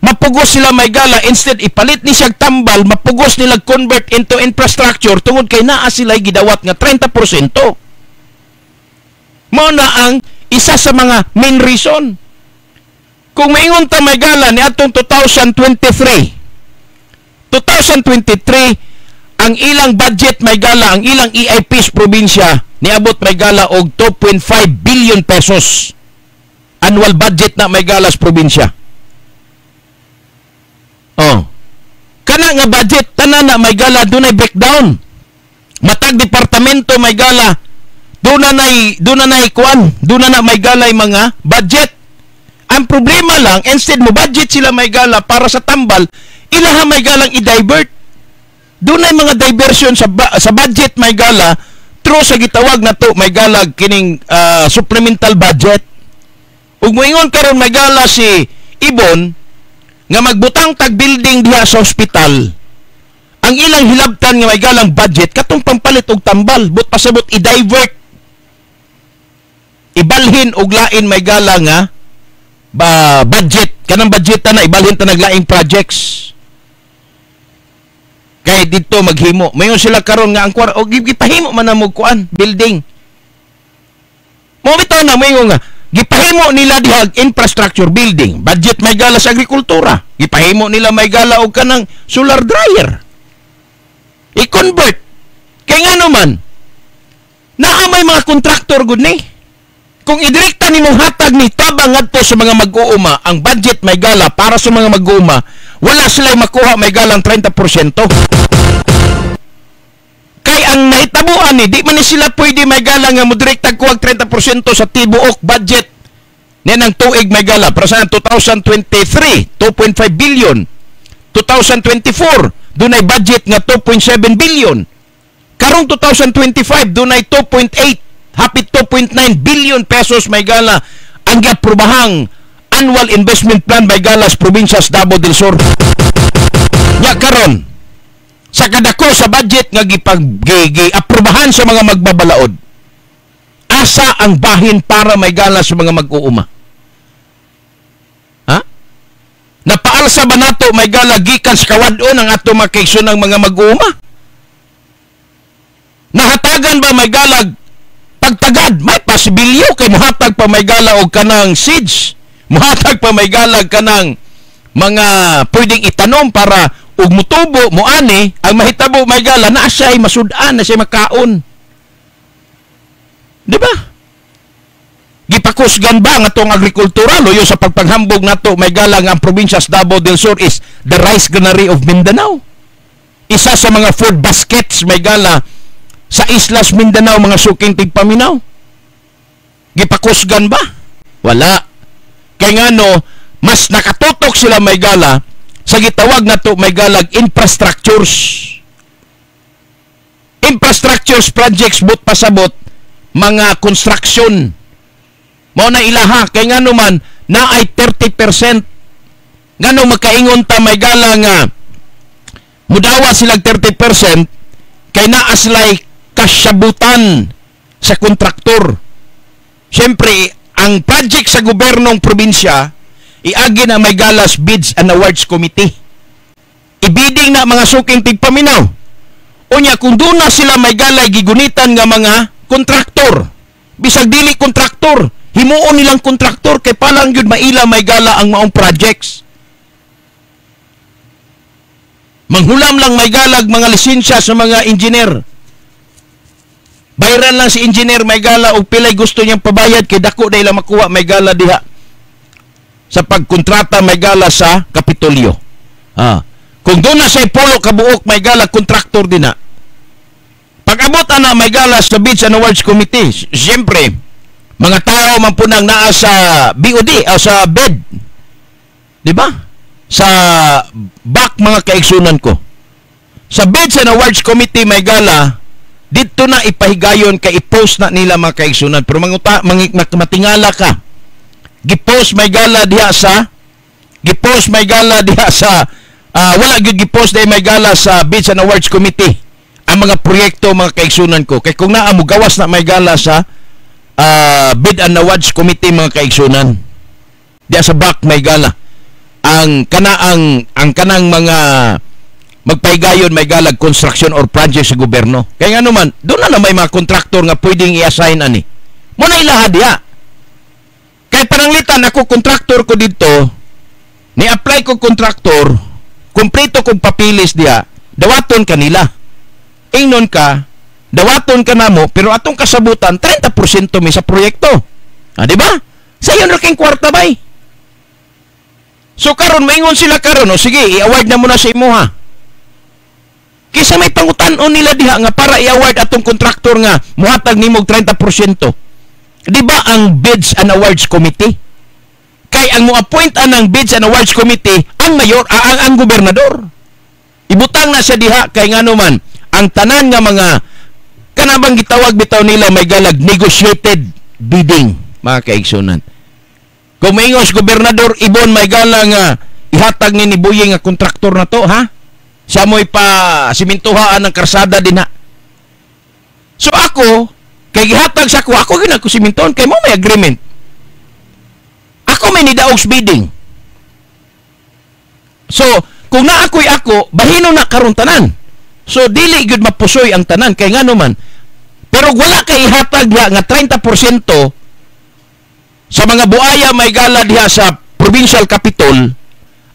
Mapugos sila may gala instead ipalit ni siyang tambal, mapugos nila convert into infrastructure tungod kay naa sila gidawat nga 30%. Mo na ang isa sa mga main reason. Kung maingon ta may gala ni atong 2023 ang ilang budget may gala, ang ilang EIPs probinsya niabot may gala og 2.5 billion pesos annual budget na may gala sa probinsya. Kana nga budget tanan na may gala dunay breakdown. Matag departamento may gala duna na may gala mga budget. Ang problema lang instead mo budget sila may gala para sa tambal, ilaha may galang i-divert. Dunay mga diversion sa budget may gala through sa gitawag na to may gala kining supplemental budget. Ug moingon karon may gala si Ibon nga magbutang tag building diha sa ospital, ang ilang hilabtan nga may galang budget katong pampalit og tambal, but pasabot i-divert, ibalhin og lain may gala nga budget, kanang budget na ibalhin ta naglaing projects. Kay dito maghimo, mayon sila karon nga ang o gipahimo man na mo kuan building. Mo bitaw na mayon nga gipahimo nila diha infrastructure building, budget may gala sa agrikultura. Gipahimo nila may gala og kanang solar dryer. I-convert. Kay ngano man naa may mga kontraktor gud ni. Kung idirekta nimong hatag ni tabang ngadto sa mga mag-uuma ang budget may gala para sa mga mag-uuma, wala sila makuha may galang 30%. Kay ang nahitabuan ni di man ni sila pwede may gala nga mo direkta kuwag 30% sa tibuok budget ni nang tuig may gala para sa 2023 2.5 billion, 2024 dunay budget nga 2.7 billion, karong 2025 dunay 2.8 hapit 2.9 billion pesos may gala ang giaprobahang annual investment plan may gala sa probinsya sa Davao del Sur. Nya karon sa kadako sa budget nga gi-aprobahan sa mga magbabalaod, asa ang bahin para may gala sa mga mag-uuma? Ha? Napaalsa ba nato may gala gikan sa kawadon ang ato makaisun ng mga mag-uuma? Nahatagan ba may galag pagtagad? May pasibilyo kay muhatag pa may gala og kanang seeds, muhatag pa may galag kanang mga pwedeng itanom para ug mutubo muani ang mahitabo may gala na siya masudan na siya makaon. Di ba? Gipakusgan ba nga tong agrikultura loyo sa pagpanghambog nato may gala nga ang probinsya sa Davao del Sur is the rice granary of Mindanao. Isa sa mga food baskets may gala sa Islas Mindanao mga suking tigpaminaw. Gipakusgan ba? Wala. Kay ngano mas nakatutok sila may gala sa gitawag nato may galag infrastructures projects but pasabot mga construction mao na ilaha kay ngano man na ay 30% ngano makaingon ta may gala nga mudawa silang 30% kay naa sila'y kasyabutan sa kontraktor. Siyempre ang project sa gobernong probinsya iagi na may galas Bids and Awards Committee. Ibiding na mga suking tigpaminaw. Unya kung doon na sila may galay gigunitan nga mga kontraktor. Bisag dili kontraktor, himuon nilang kontraktor kay palang yun maila may gala ang maong projects. Manghulam lang may galag mga lisensya sa mga engineer. Bayaran lang si engineer may gala og pilay gusto niyang pabayad kay dako na ila makuha may gala diha sa pagkontrata may gala sa Kapitolyo. Kung doon na say polo kabuok may gala kontraktor din na. Pag-abot na may gala sa Bids and Awards Committee, siyempre mga tao man po nang naa sa BOD o sa BED. Di ba? Sa back mga kaigsunan ko. Sa Bids and Awards Committee may gala dito na ipahigayon kay i-post na nila mga kaigsunan. Pero matingala ka. Gipost may gala diha sa wala gyud gipost day may gala sa Bids and Awards Committee ang mga proyekto mga kaigsunan ko. Kay kung naa mo gawas na may gala sa Bid and Awards Committee mga kaigsunan. Diha sa back may gala. Ang kanang mga magpaigayon may galag construction or project sa gobyerno. Kaya nga naman, doon na may mga kontraktor nga pwedeng i-assign ani. Muna ilaha diha. Kaya pananglitan ako kontraktor ko dito, ni-apply ko kontraktor, kumpleto kong papilis diha, dawaton kanila. Ingnon ka, dawaton ka na mo, pero atong kasabutan, 30% may sa proyekto. Di ba? Sa yun raking kwarta bay. So karon maingon sila karon, sige, i-award na muna sa imuha. Kisa may pangutan-on nila diha nga para i-award atong kontraktor nga muhatag nimog 30%. Di ba ang Bids and Awards Committee? Kay ang mo-appoint ang Bids and Awards Committee ang mayor, ang gobernador. Ibutang na siya diha kay ngano man ang tanan nga mga kanabang gitawag bitaw nila may galag negotiated bidding mga kaigsunan. Kung maingos gobernador Ibon may gala nga ihatag ni Buying nga kontraktor na to ha. Siya mo'y pa simintuhaan ng karsada din ha. So ako, kay gihatag sa ako ginag ko simintuhan, kay mo may agreement. Ako may nidaogs bidding. So, kung na ako'y ako, bahino na karon tanan. So, dili gyud mapusoy ang tanan, kay nga naman. Pero wala kay ihatag diha nga 30% sa mga buaya may gala diha sa provincial capital,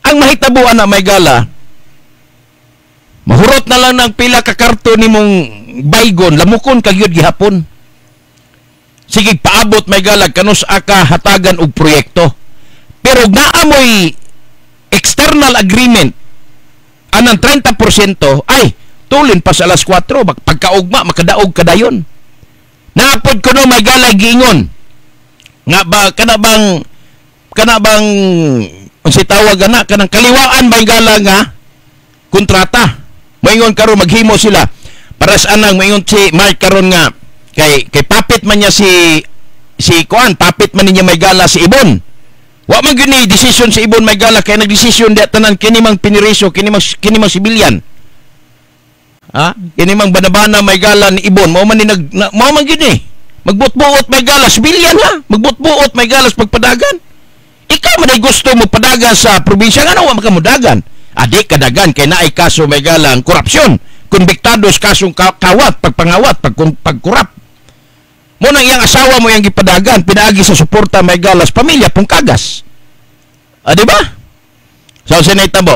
ang mahitabuan na may gala, mahurot na lang ng pila ka karton nimong baygon, lamukon kagyud gihapon. Sige paabot may galag kanus aka hatagan og proyekto. Pero naamoy external agreement anang 30% ay tulin pa sa alas 4 pagkaugma makadaog kadayon. Naapod ko no may galag giingon. Nga ba kana bang ang sitawag ana kanang kaliwaan may galag nga kontrata. Moingon karon maghimo sila para sa anang moingon si Mark karon nga kay papit man niya si Kuan, papit man niya may gala si Ibon. Wa man gyud ni decision si Ibon may gala kay nagdesisyon di tanan kini mang piniriso, kini mang sibilyan. Kini mang banabana may gala ni Ibon, mao man ni mao man gyud ni. Magbutbuot may gala sibilyan ha. Magbutbuot may galas pagpadagan. Ikaw man ay gusto mo padagan sa probinsya nga wa makamudagan. Adi kadagan kay naay kaso may galang korupsyon, konbiktados kasong kawat, pagpangawat, pagkurap. Mo nang iyang asawa mo yang gipadagan, pinaagi sa suporta may galas pamilya pong kagas. Di ba? So sinay tabo.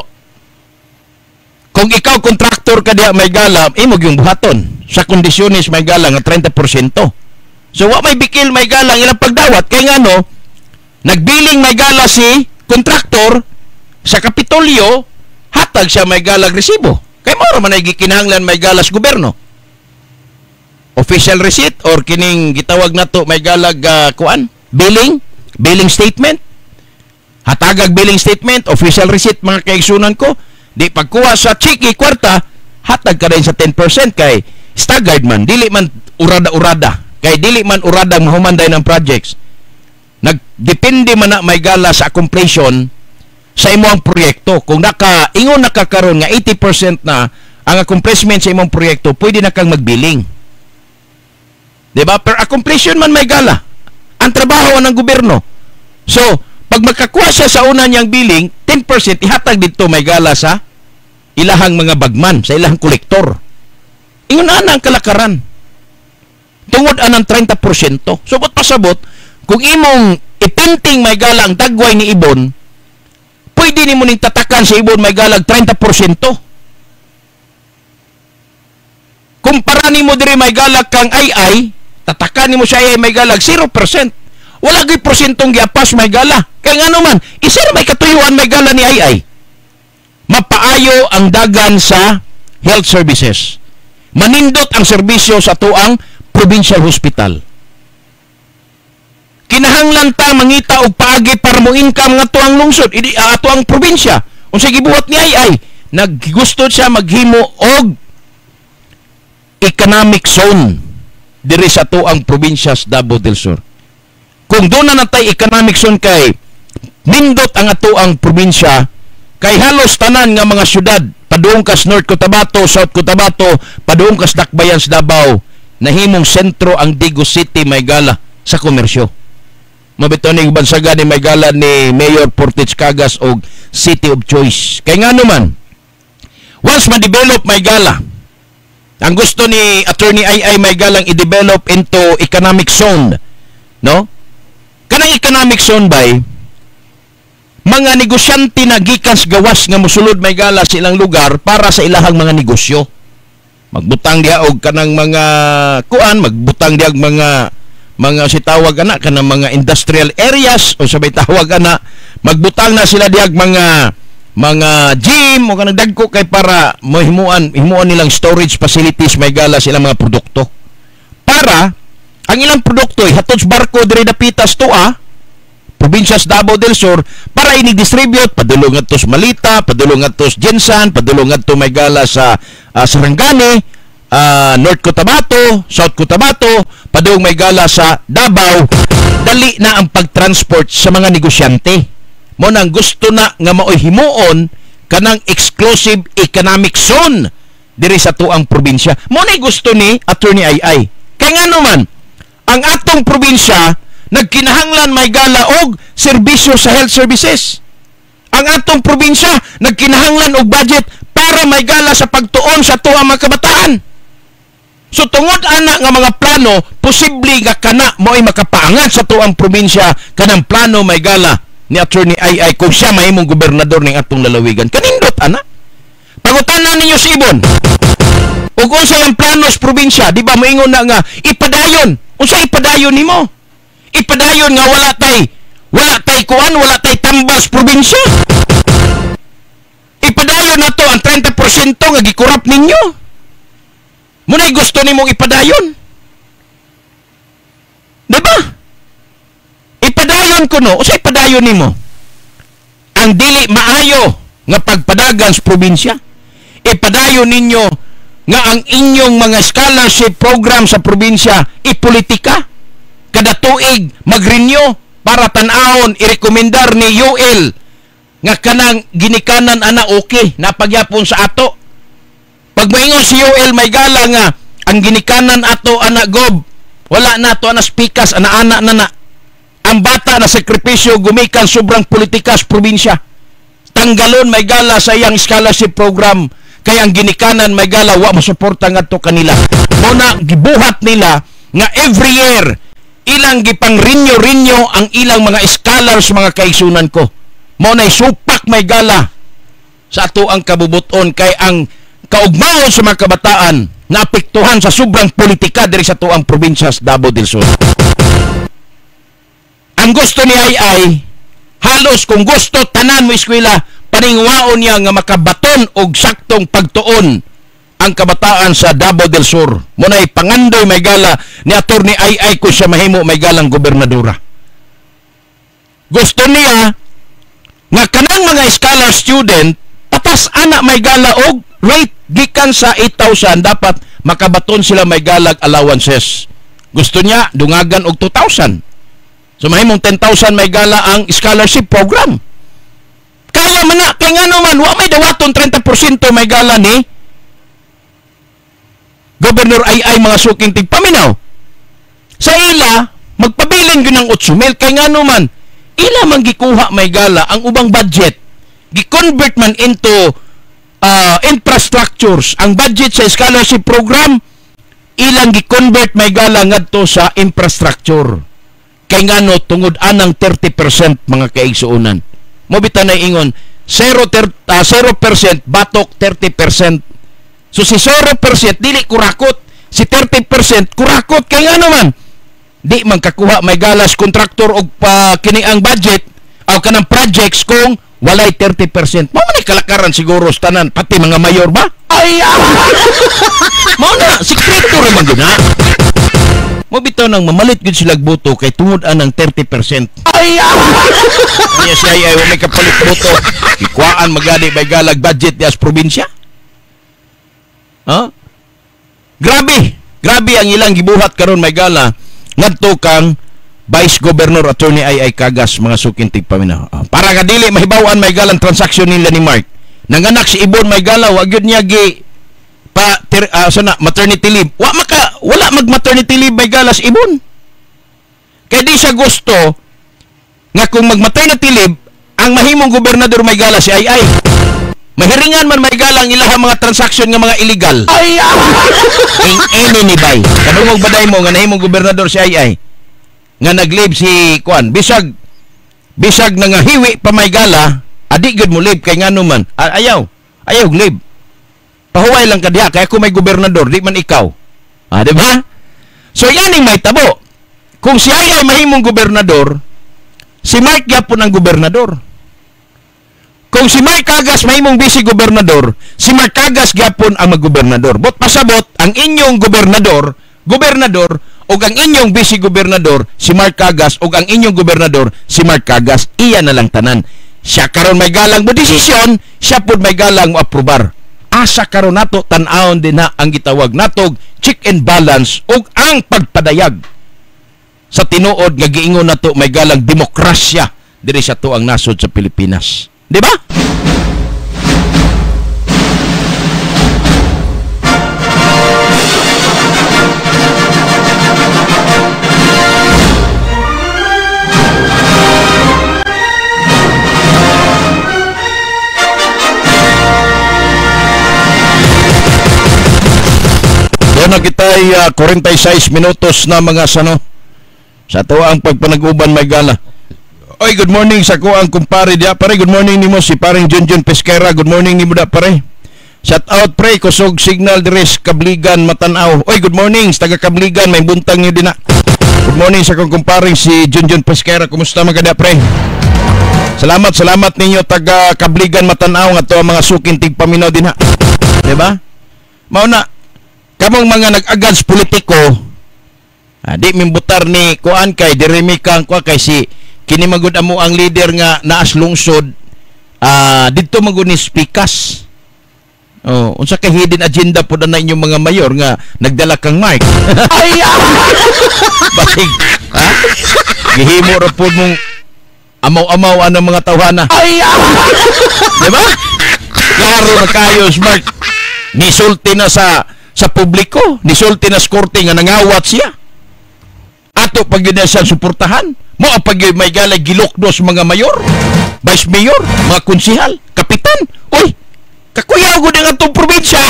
Kung ikaw kontraktor ka diha may gala, imog yung buhaton sa kondisyones may gala nga 30%. So wa may bikil may galang ilang pagdawat kay ngano nagbiling may gala si kontraktor sa Kapitolyo, hatag siya may galag resibo. Kay mao man ay gikinahanglan may galas gobyerno. Official receipt or kining gitawag nato may galag billing statement. Hatagag billing statement, official receipt mga kaigsunan ko. Di pagkuha sa chiki kwarta, hatag ka rin sa 10% kay staggered man, dili man urada-urada. Kay dili man uradang mahumanday ng projects. Nagdepende man na may gala sa completion sa imong proyekto. Kung ingon nakakaroon nga 80% na ang accomplishment sa imong proyekto, pwede na kang magbilling. Diba? Per completion man may gala. Ang trabaho ng gobyerno. So, pag makakuha siya sa una niyang billing, 10% ihatag dito may gala sa ilahang mga bagman, sa ilahang kolektor. Ingon na ang kalakaran. Tungod anang 30%. So, ba't pasabot, kung imong ipinting may gala ang dagway ni Ibon, pwede ni mo ning tatakan sa Ibon may galag 30%. Kumpara ni mo diri may galag kang ay, tatakan ni mo siya ay may galag 0%. Wala gay porsyentong giapas may gala. Kaya nga naman, isa may katuyuan may gala ni ay. Mapaayo ang dagan sa health services. Manindot ang serbisyo sa tuang provincial hospital. Kinahanglan ta mangita og paagi para mo income nga tuang lungsod, tuang probinsya. Unsa gibuhat ni ay, naggusto siya maghimo og economic zone diri sa tuang probinsya sa Davao del Sur. Kung doon na natay economic zone kay nindot ang atuang probinsya, kay halos tanan nga mga syudad, padung kas North Cotabato, South Cotabato, padung kas Dakbayan sa Davao, nahimong sentro ang Digos City may gala sa komersyo. Mabito ni bansaga ni may gala ni Mayor Portage Cagas og City of Choice. Kay nga naman, once ma-develop may gala, ang gusto ni Attorney ay may galang i-develop into economic zone, no? Kanang economic zone bay, mga negosyante na gikas gawas nga mosulod may gala sa ilang lugar para sa ilahang mga negosyo. Magbutang diha og kanang mga kuan, magbutang diha mga sitawag ana kanang mga industrial areas o sabay tawag ana, magbutang na sila diha mga gym o kanang dagko kay para himuan nilang storage facilities may gala sa ilang mga produkto. Para ang ilang produkto hatod sa barko diri dapitas tuwa probinsya sa Davao del Sur para ini-distribute padulong adto sa Malita, padulong adto sa Jensan, padulong adto may gala sa Sarangani, North Cotabato, South Cotabato, padulong may gala sa Davao. Dali na ang pagtransport sa mga negosyante. Mo nang gusto na nga maoy himuon kanang exclusive economic zone diri sa tuang probinsya. Mo na gusto ni Attorney Ay. Kaya nga naman, ang atong probinsya nagkinahanglan may gala og serbisyo sa health services. Ang atong probinsya nagkinahanglan og budget para may gala sa pagtuon sa tuang mga kabataan. So tungod ana nga mga plano, posible nga kana mo'y makapaangat sa tuang probinsya kanang plano may gala ni Attorney Ay kung siya mahimong gobernador ning atong lalawigan. Kanindot ana. Pangutanan ninyo si Ibon. Ug unsa ang plano sa probinsya, di ba moingon na nga ipadayon. Unsa ipadayon nimo? Ipadayon nga wala tay kuan, wala tay tambas probinsya. Ipadayon na to ang 30% nga gikurap ninyo. Munay gusto nimong ipadayon. Diba? Ipadayon ko no. O sa ipadayon nimo? Ang dili maayo nga pagpadagan sa probinsya. Ipadayon ninyo nga ang inyong mga scholarship program sa probinsya ipolitika. Kada tuig mag-renew para tan-awon irekomendar ni UL nga kanang ginikanan ana okay napagyapon sa ato. Pag maingon si UL may gala nga ang ginikanan ato ana gob wala na to ana spikas ana na ang bata na sakripisyo gumikan sobrang politika sa probinsya. Tanggalon may gala sa iyang scholarship program kay ang ginikanan may gala wa masuporta ngadto kanila. Muna gibuhat nila nga every year ilang gipang rinyo ang ilang mga scholars mga kaigsunan ko. Mo nay supak may gala sa ato ang kabubuton kay ang kaugmaon sa mga kabataan na apektuhan sa sobrang politika diri sa tuang probinsya sa Davao del Sur. Ang gusto ni Ay halos kung gusto tanan mo eskwela paningwaon niya nga makabaton og saktong pagtuon ang kabataan sa Davao del Sur. Munay pangandoy may gala ni Attorney Ay kung siya mahimo may galang gobernadora. Gusto niya nga kanang mga scholar student patas ana may gala og rate gikan sa 8,000 dapat makabaton sila may galag allowances. Gusto niya dungagan og 2,000. So mahimong 10,000 may gala ang scholarship program. Kaya man na, kaya nga naman, wa may dawaton 30% may gala ni Governor ay mga suking tigpaminaw. Sa ila, magpabilin yun ng 8,000, kaya nga naman, ila man gikuha may gala ang ubang budget. Gi-convert man into infrastructures. Ang budget sa scholarship program, ilang gi-convert may gala ngadto sa infrastructure. Kaya nga no, tungod anang 30% mga kaigsuunan. Mobita na ingon, 0% batok 30%. So si 0% dili kurakot, si 30% kurakot. Kaya nga naman, di man kakuha may galas kontraktor og kini ang budget o kanang projects kung walay 30%. Mao man kalakaran siguro sa tanan, pati mga mayor ba? Ay! Mao na, sikreto rin man gina. Mo bitaw nang mamalit gud sila boto kay tungod anang 30%. Ay! Kaya siya ay may kapalit boto. Ikuhaan magani may galag budget di as probinsya. Grabe ang ilang gibuhat karon may gala ngadto kang Vice Governor Attorney ay Kagas mga sukintig paminaw. Para kadili mahibaw-an may galang transaksyon nila ni Mark. Nanganak si Ibon may gala wa gyud niya gi maternity leave. Wala mag maternity leave may galas Ibon. Kaya di siya gusto nga kung mag maternity leave ang mahimong gobernador may gala si ay. Mahiringan man may galang ilahang mga transaksyon nga mga illegal. Ay! Any ni bay. Kanungog baday mo nga nahimong gobernador si ay. Nga nag-leave si Kwan. Bisag na nga hiwi pa may gala, adi gud mo leave kay ngano man. Ayaw leave. Pahuway lang ka diha kaya kung may gobernador, di man ikaw. Di ba? So yan ang may tabo. Kung si ay mahimong gobernador, si Mark gyapon ang gobernador. Kung si Mark Kagas mahimong vice-gobernador, si Mark Kagas gyapon ang mag-gobernador. Bot pasabot ang inyong gobernador o ang inyong vice-gobernador si Mark Kagas o ang inyong gobernador si Mark Kagas. Iya na lang tanan. Siya karon may galang mo desisyon, siya pud may galang mo aprobar. Asa karon nato tan-awon din na ang gitawag natog check and balance ug ang pagpadayag sa tinuod nga giingon nato may galang demokrasya diri sa tuang nasod sa Pilipinas. Di ba? Doon na kita'y 46 minutos na mga sano sa tuang pagpanag-uban may gala. Oy, good morning sa ko ang kumpare dia pare. Good morning nimo si paring Junjun Pesquera. Good morning nimo da pare. Shout out pre kusog signal dires Kabligan Matanaw. Oy, good morning sa taga Kabligan may buntang niyo din na. Good morning sa kong kumpare si Junjun Pesquera. Kumusta magada pre? Salamat ninyo taga Kabligan Matanaw nga to mga suking tigpaminaw din ha. Di ba? Mao na kamong mga nag-agads politiko. Di mimbutar ni kuan kay diremikang ko kay si kini magud amo ang leader nga naas lungsod didto magud ni Spikas. Unsa kay hidden agenda pud na inyong mga mayor nga nagdala kang mic. Ay! Basig, ha? Gihimo ra pud mong amaw-amaw ang mga tawhana. Ay! Di ba? Klaro na kayo, Smart. Nisulti na sa publiko, nisulti na sa korte nga nangawat siya. Ato pag yun siya suportahan. Mo pag yun may galay gilokdos mga mayor, vice mayor, mga konsihal, kapitan. Uy, kakuyaw ko ng atong probinsya.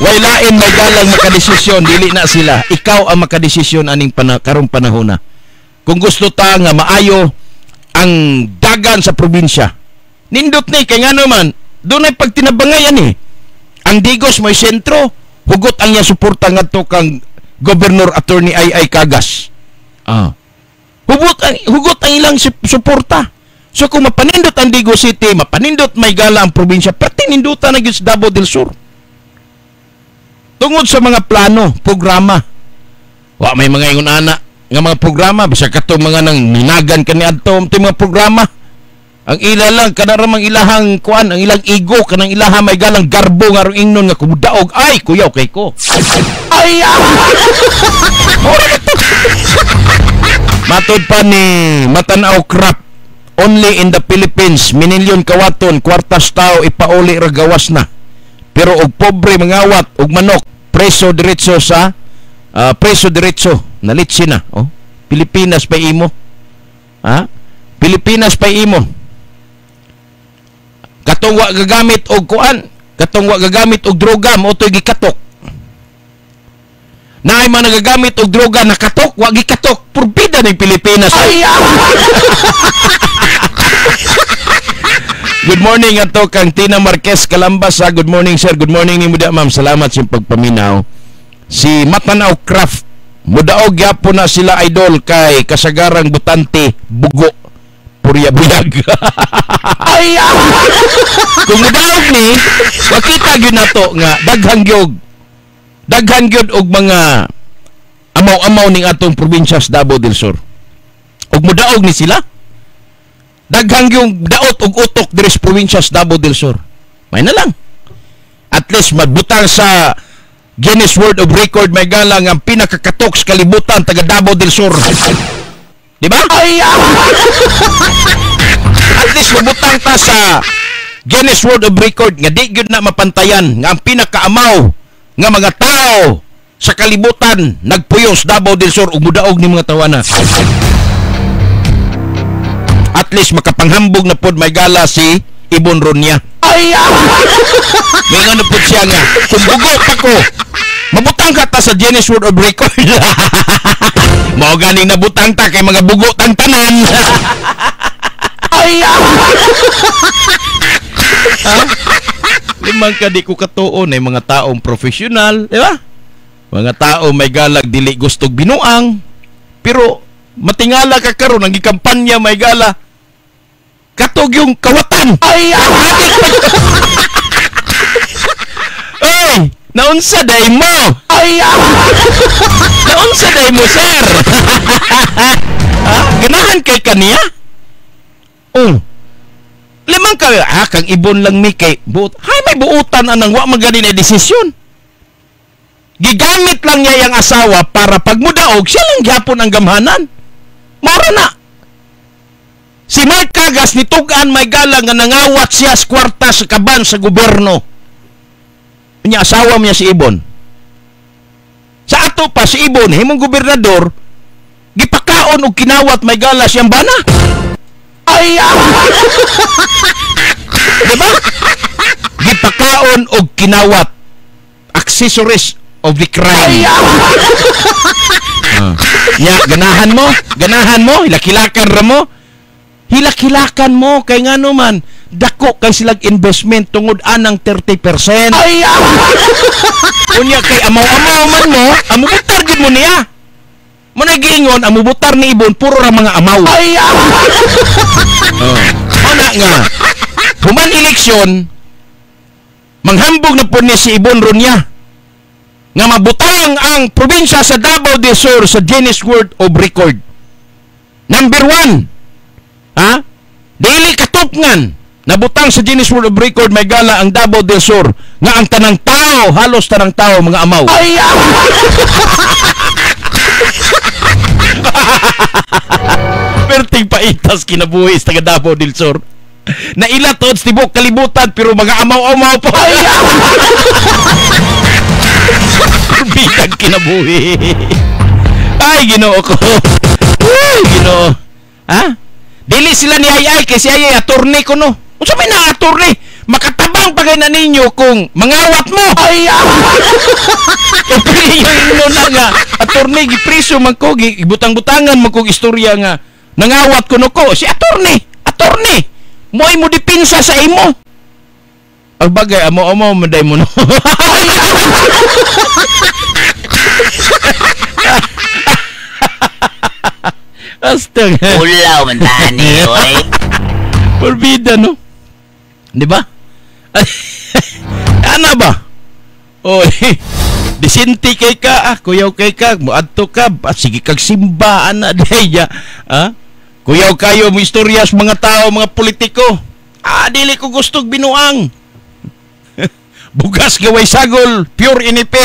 Wailain may galang makadesisyon, dili na sila. Ikaw ang makadesisyon aning karong panahon na. Kung gusto ta nga maayo ang dagan sa probinsya. Nindot ni kay nga naman, doon ay pagtinabangayan eh. Ang Digos may sentro, hugot ang niya suporta ngadto kang Governor Attorney ay Kagas. Hugot ang ilang suporta. So kung mapanindot ang Digos City, mapanindot may gala ang probinsya, pati nindutan na sa Davao del Sur. Tungod sa mga plano, programa. May mga ingon ana nga mga programa, bisa katong mga nang ninagan kani adto mga programa. Ang ila lang kanaramang ilahang kuan, ang ilang ego kanang ilaha may galang garbo nga rong ingnon nga kumudaog ay kuyaw kay ko. Ay! Matod pa ni Matanaw Crap, only in the Philippines, minilyon kawaton, kwartas tao ipauli ra gawas na. Pero og pobre mangawat og manok, preso diretso sa preso diretso, nalitsi na. Oh, Pilipinas pa imo. Ha? Pilipinas pa imo. Katong wa gagamit og kuan, katong wa gagamit og droga, mo toy gikatok. Naay man nagagamit og droga nakatok, wa gikatok, purbida ning Pilipinas. Ay! Good morning ato kang Tina Marquez Calambas. Good morning sir, good morning ni muda ma'am. Salamat sa pagpaminaw. Si Matanaw Craft, mudaog gyapon na sila idol kay kasagarang butante bugo purya buyag. Ay! Kung mudaog ni, makita gyud nato nga daghan gyud og mga amaw-amaw ning atong probinsya sa Davao del Sur. Og mudaog ni sila, daghang yung daot og utok diri sa probinsya sa Davao del Sur. May na lang. At least magbutang sa Guinness World of Record may galang ang pinakakatok sa kalibutan taga Davao del Sur. Di ba? Ay! At least magbutang ta sa Guinness World of Record nga di gyud na mapantayan nga ang pinakaamaw nga mga tao sa kalibutan nagpuyos Davao del Sur ug mudaog ni mga tawana. At least makapanghambog na pod may gala si Ibon Ronya. Ay! May nga na po siya nga, kung bugo pa ko, mabutang ka ta sa Guinness World of Record. Mao ganing nabutang ta kay mga bugo tang tanan. Ay! Limang ka di ko katuon ay mga taong profesional, di ba? Mga tao may galag dili gustog binuang, pero matingala ka karon ang gikampanya may gala katog yung kawatan. Ay! Oy! Naunsa day mo? Ay! Naunsa day mo, sir? Ganahan kay kaniya? Oh. Limang ka, kang Ibon lang mi kay buot. Hay, may buutan anang wa maganin na desisyon. Gigamit lang niya yung asawa para pagmudaog, siya lang gyapon ang gamhanan. Mara na. Si Mark Cagas nitugan may galang nga nangawat siya sa kwarta sa kaban sa gobyerno. Niya asawa niya si Ibon. Sa ato pa si Ibon, himong gobernador, gipakaon og kinawat may gala siyang bana. Ay! Diba? Gipakaon og kinawat, accessories of the crime. Ya, ganahan mo, hilakilakan ra mo. Hilakilakan mo kay ngano man dako kay silag investment tungod anang 30%. Ay! Unya kay amaw-amaw man mo, amubutar gid mo niya. Managiingon amubutar ni Ibon puro ra mga amaw. Ay! Ana nga. Human eleksyon, manghambog na po ni si Ibon Ronya nga mabutang ang probinsya sa Davao del Sur sa Guinness World of Record. Number 1, dili katupngan nabutang sa Guinness World of Record may gala ang Davao del Sur nga ang tanang tao, halos tanang tao mga amaw. Ay! Perting paitas kinabuhis taga Davao del Sur. Na ila tods tibok kalibutan pero mga amaw-amaw po. Bitag kinabuhi. Ay, Ginoo ko. Ay, Ginoo. Dili sila ni Ayay kasi Ayay attorney ko no. Unsa may na attorney? Makatabang pagay na ninyo kung mangawat mo. Ay! Yung na nga attorney gipriso man ko gibutang-butangan man kog istorya nga nangawat ko no ko si attorney mo'y mo dipinsa sa imo. Ang bagay amo-amo manday mo no. Astag. Ulaw man tani oy. Forbida no. Di ba? Ana ba? Oy. Disinti kay ka, kuyaw kay ka, muadto ka, sige kag simba ana deya. Kuyaw kayo mo istorya sa mga tao, mga politiko. Dili ko gustong binuang. Bugas gaway sagol, pure inipe.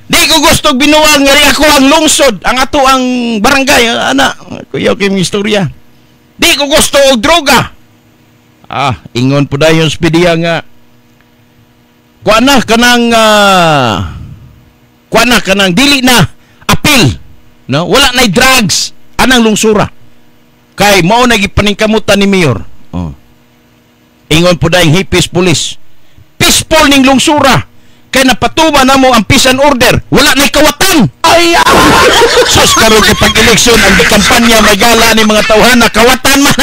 Di ko gustong binuang, ngari ako ang lungsod, ang ato ang barangay, kuyaw kayo mo istorya. Di ko gusto og droga. Ingon po dayon spedia nga. Kuha na kanang dili na apil, no? Wala na drugs anang lungsura. Kay mao na gipaningkamutan ni mayor. Ingon po dayon hipis pulis. Peaceful ning lungsura. Kay napatuba na mo ang peace and order. Wala na'y kawatan. Sus karon kay pag-eleksyon ang kampanya may gala ni mga tawhana kawatan man.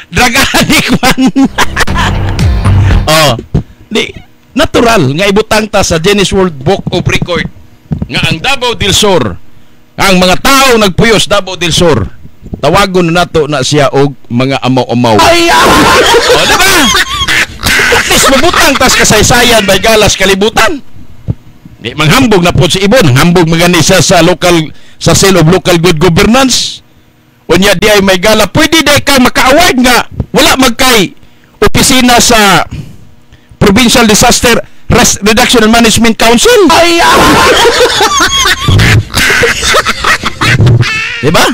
Dragani kwan. Di natural nga ibutang ta sa Guinness World Book of Record nga ang Davao del Sur, ang mga tao nagpuyos Davao del Sur, tawagon na nato na siya og mga amaw-amaw. Diba? At least mabutang tas kasaysayan by galas kalibutan. Di manghambog na po si Ibon, hambog magani siya sa Seal of Local Good Governance. Unya di ay may gala, pwede di kay maka-award nga wala magkay opisina sa Provincial Disaster Reduction and Management Council. Diba?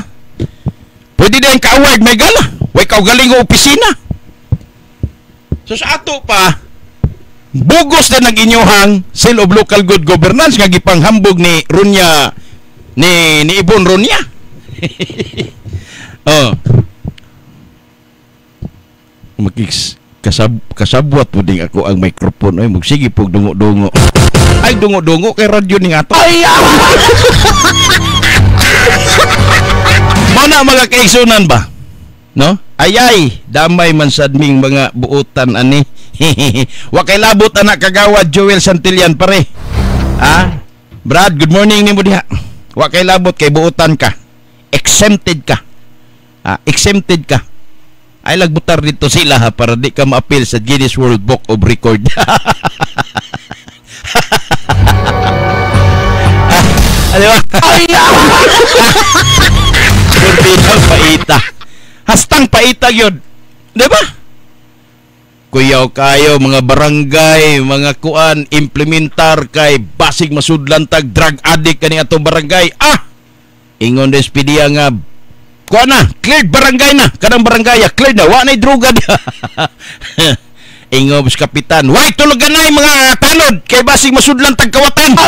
Pwede din ka-award may gala. Way kaugaling o opisina. So sa ato pa, bugos na ng inyuhang Seal of Local Good Governance nga gipanghambog ni Ronya ni Ibon Ronya. Kasabwat mo din ako ang microphone. Ay, magsige po dungo-dungo. Ay, dungo-dungo kay radyo ni ato. Mana mga kaigsunan ba? No? Ayay, damay man sad ming mga buutan ani. Wa kay labot anak kagawad Joel Santillan pare. Brad, good morning nimo diha. Wa kay labot kay buutan ka. Exempted ka. Exempted ka. Ay lagbutar dito sila para di ka ma-appeal sa Guinness World Book of Record. Ano ba? Turbinang paita. Hastang paita yun. Diba? Kuyaw kayo, mga barangay, mga kuan, implementar kay basig masudlantag drug addict kani atong barangay. Ingon despidia nga kuan na, cleared barangay na. Kanang barangay, cleared na. Wa na'y droga diya. Ingobs kapitan, why tulugan na mga tanod kay basig masudlan tagkawatan.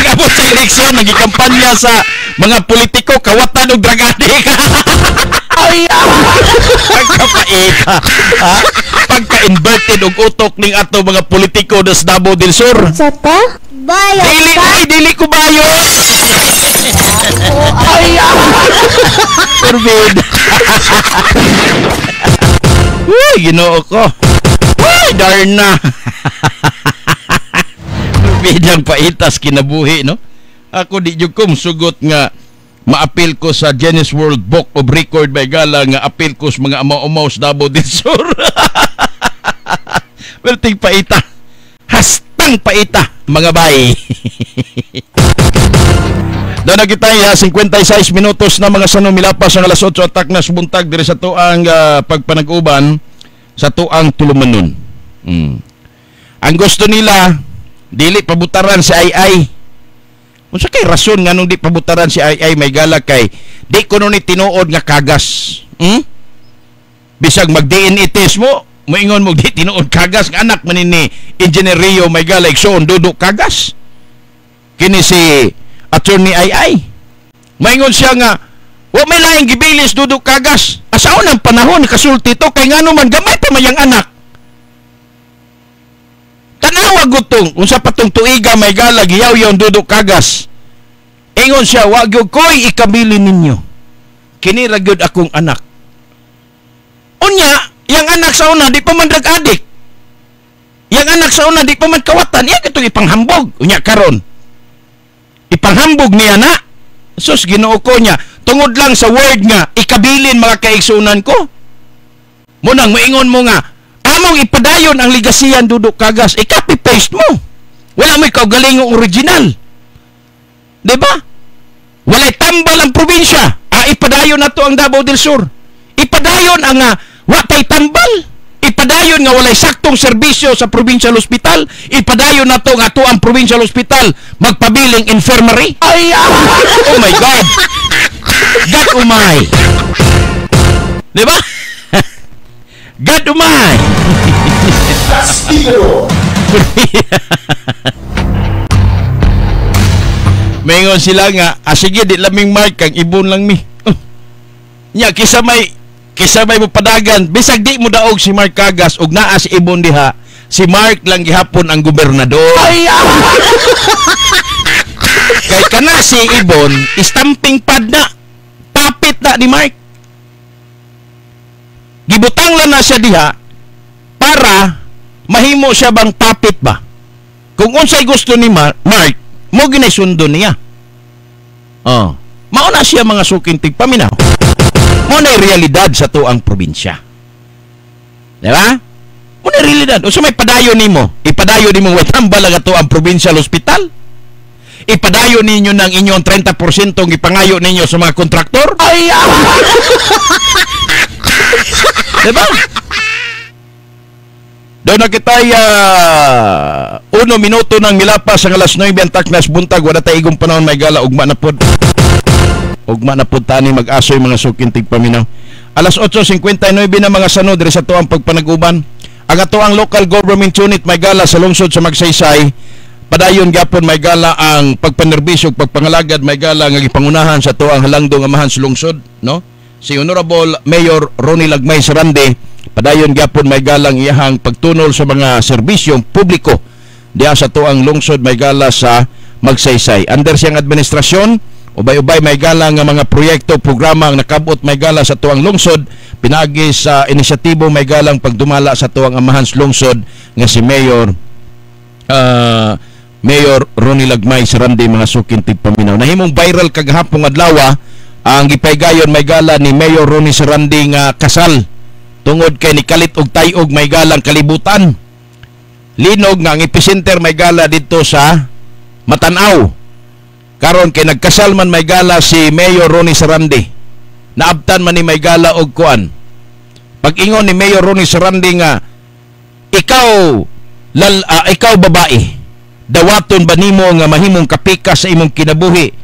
Ingabot sa eleksyon, nagikampanya sa mga politiko, kawatan o dragadi ka. Pagkapaita, pagka-inverted og utok ning ato mga politiko des Davao del Sur. Sata? Bayo Dili ko bayo. Turbid. Uy, ginoo ko. Uy, darna. Bidang paitas kinabuhi, no? Ako di jud ko sugot nga ma-appeal ko sa Guinness World Book of Record by gala nga appeal ko sa mga amaw-amaw sa Davao del Sur. Welting paita. Hastang paita, mga bay. Doon na kita 56 minutos na mga sanong milapas ang alas 8 atak na subuntag diri sa tuang pagpanag-uban sa tuang tulumanon. Ang gusto nila dili pabutaran si Ai. Unsa kay rason nga nung di pabutaran si Ai may gala kay di ko ni tinuod nga kagas. Bisag mag-DNA test mo, moingon mo di tinuod kagas nga anak man ni Engineer Rio may gala igsoon dudok kagas. Kini si Attorney Ai. Maingon siya nga, wa may laing gibilis dudok kagas. Asaon ang panahon kasulti to kay ngano man gamay pa mayang anak. Tanawa gutong unsa patong tuiga may gala giyaw-yaw dudok kagas. Ingon siya, wa gyud koy ikabilin ninyo. Kini ra gyud akong anak. Unya, yang anak sa una di pa man drug-addict. Yang anak sa una di pa man kawatan, iya kitong ipanghambog. Unya karon ipanghambog niya na. Sus, Ginoo ko niya. Tungod lang sa word nga, ikabilin mga kaigsunan ko. Munang moingon mo nga, among ipadayon ang ligasiyan dudok kagas, copy paste mo. Wala mo ikaw galingong original. 'Di ba? Walay tambal ang probinsya. Ipadayon nato ang Davao del Sur. Ipadayon ang wa tay tambal. Ipadayon nga walay saktong serbisyo sa provincial hospital. Ipadayon nato nga ato ang provincial hospital magpabiling infirmary. Ay, oh my God. God umay. 'Di ba? God umay. Mengon sila nga, sige di laming mark kang ibon lang mi. Nya kisa may mo padagan, bisag di mo daog si Mark Kagas ug naa si ibon diha, si Mark lang gihapon ang gobernador. Ay, kay kana si ibon, stamping pad na, papit na ni Mark. Gibutang lang na siya diha para mahimo siya bang papit ba? Kung unsay gusto ni Mark, mo ginasundo niya. Mauna siya mga suking tigpaminaw. Mo na realidad sa tuang probinsya. Di ba? Mo na realidad. O so may padayon nimo. Ipadayon nimo watambal ang tuang provincial hospital. Ipadayon ninyo ng inyong 30% ng ipangayo ninyo sa mga kontraktor. Ay! Di ba? Doon na kita'y 1 minuto ng milapas ang alas 9 ang taknas buntag. Wala tayo igong panahon may gala. Ugma na pod tani mag-asoy mga sukintig paminaw. Alas 8:59 na mga sanod sa to ang pagpanag-uban. Ang ato ang local government unit may gala sa lungsod sa Magsaysay. Padayon gyapon may gala ang pagpanerbisyo ug pagpangalagad may gala nga gipangunahan sa to ang halangdong amahan sa lungsod, no? Si Honorable Mayor Ronnie Lagmay Sarande. Padayon gyapon may galang iyahang pagtunol sa mga serbisyong publiko diya sa tuang lungsod may gala sa Magsaysay. Under siyang administrasyon, ubay-ubay may gala nga mga proyekto, programa ang nakabot may gala sa tuang lungsod, pinagi sa inisyatibo may galang pagdumala sa tuang amahan sa lungsod nga si Mayor Ronnie Lagmay Sarande mga sukin tigpaminaw. Nahimong viral kagahapong adlaw ang gipaygayon may gala ni Mayor Ronnie Sarande nga kasal tungod kay nikalit og tayog may galang kalibutan. Linog nga ang epicenter may gala dito sa Matanaw. Karon kay nagkasal man may gala si Mayor Ronnie Sarande. Naabtan man ni may gala og kuan. Pag-ingon ni Mayor Ronnie Sarande nga ikaw babae, dawaton ba nimo nga mahimong kapika sa imong kinabuhi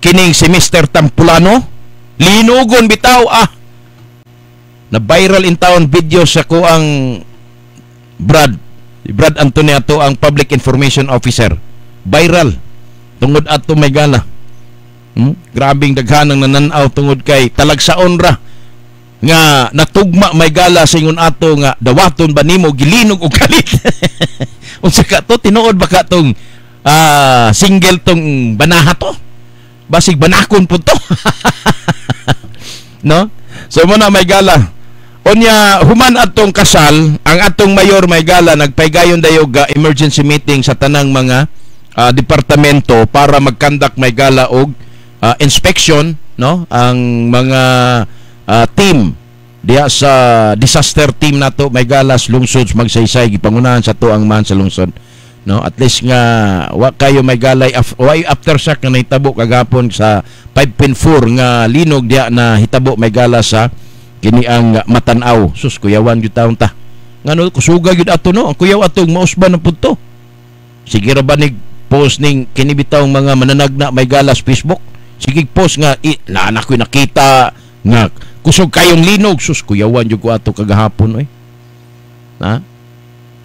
kining si Mr. Tampulano? Linugon bitaw na viral in town video sa kuang Brad Antoniato ang Public Information Officer. Viral tungod ato may gala. Grabing daghanang nananaw tungod kay talagsaon ra nga natugma may gala sa ingon ato nga dawaton ba nimo gilinog og kalit. Unsa ka to tinuod ba ka tong single tong banaha to? Basig banakon pud to. No? So mo na may gala. Onya human atong kasal, ang atong mayor may gala nagpaygayon dayog emergency meeting sa tanang mga departamento para magkandak may gala og inspection, no? Ang mga team diya sa disaster team nato may gala sa lungsod Magsaysay gipangunahan sa to ang man sa lungsod, no? At least nga wa kayo may galay aftershock nga nahitabo kagapon sa 5.4 nga linog diya na hitabo may gala sa kini ang Matanaw. Sus kuyawan gyud taon ta. Ngano kusuga gyud ato no? Ang kuyaw atong mausban ng pudto. Sige ra ba nig post ning kini bitawng mga mananagna may gala sa Facebook? Sige post nga na ko'y nakita nga kusog kayong linog. Sus kuyawan gyud ko ato kagahapon oy. Ha?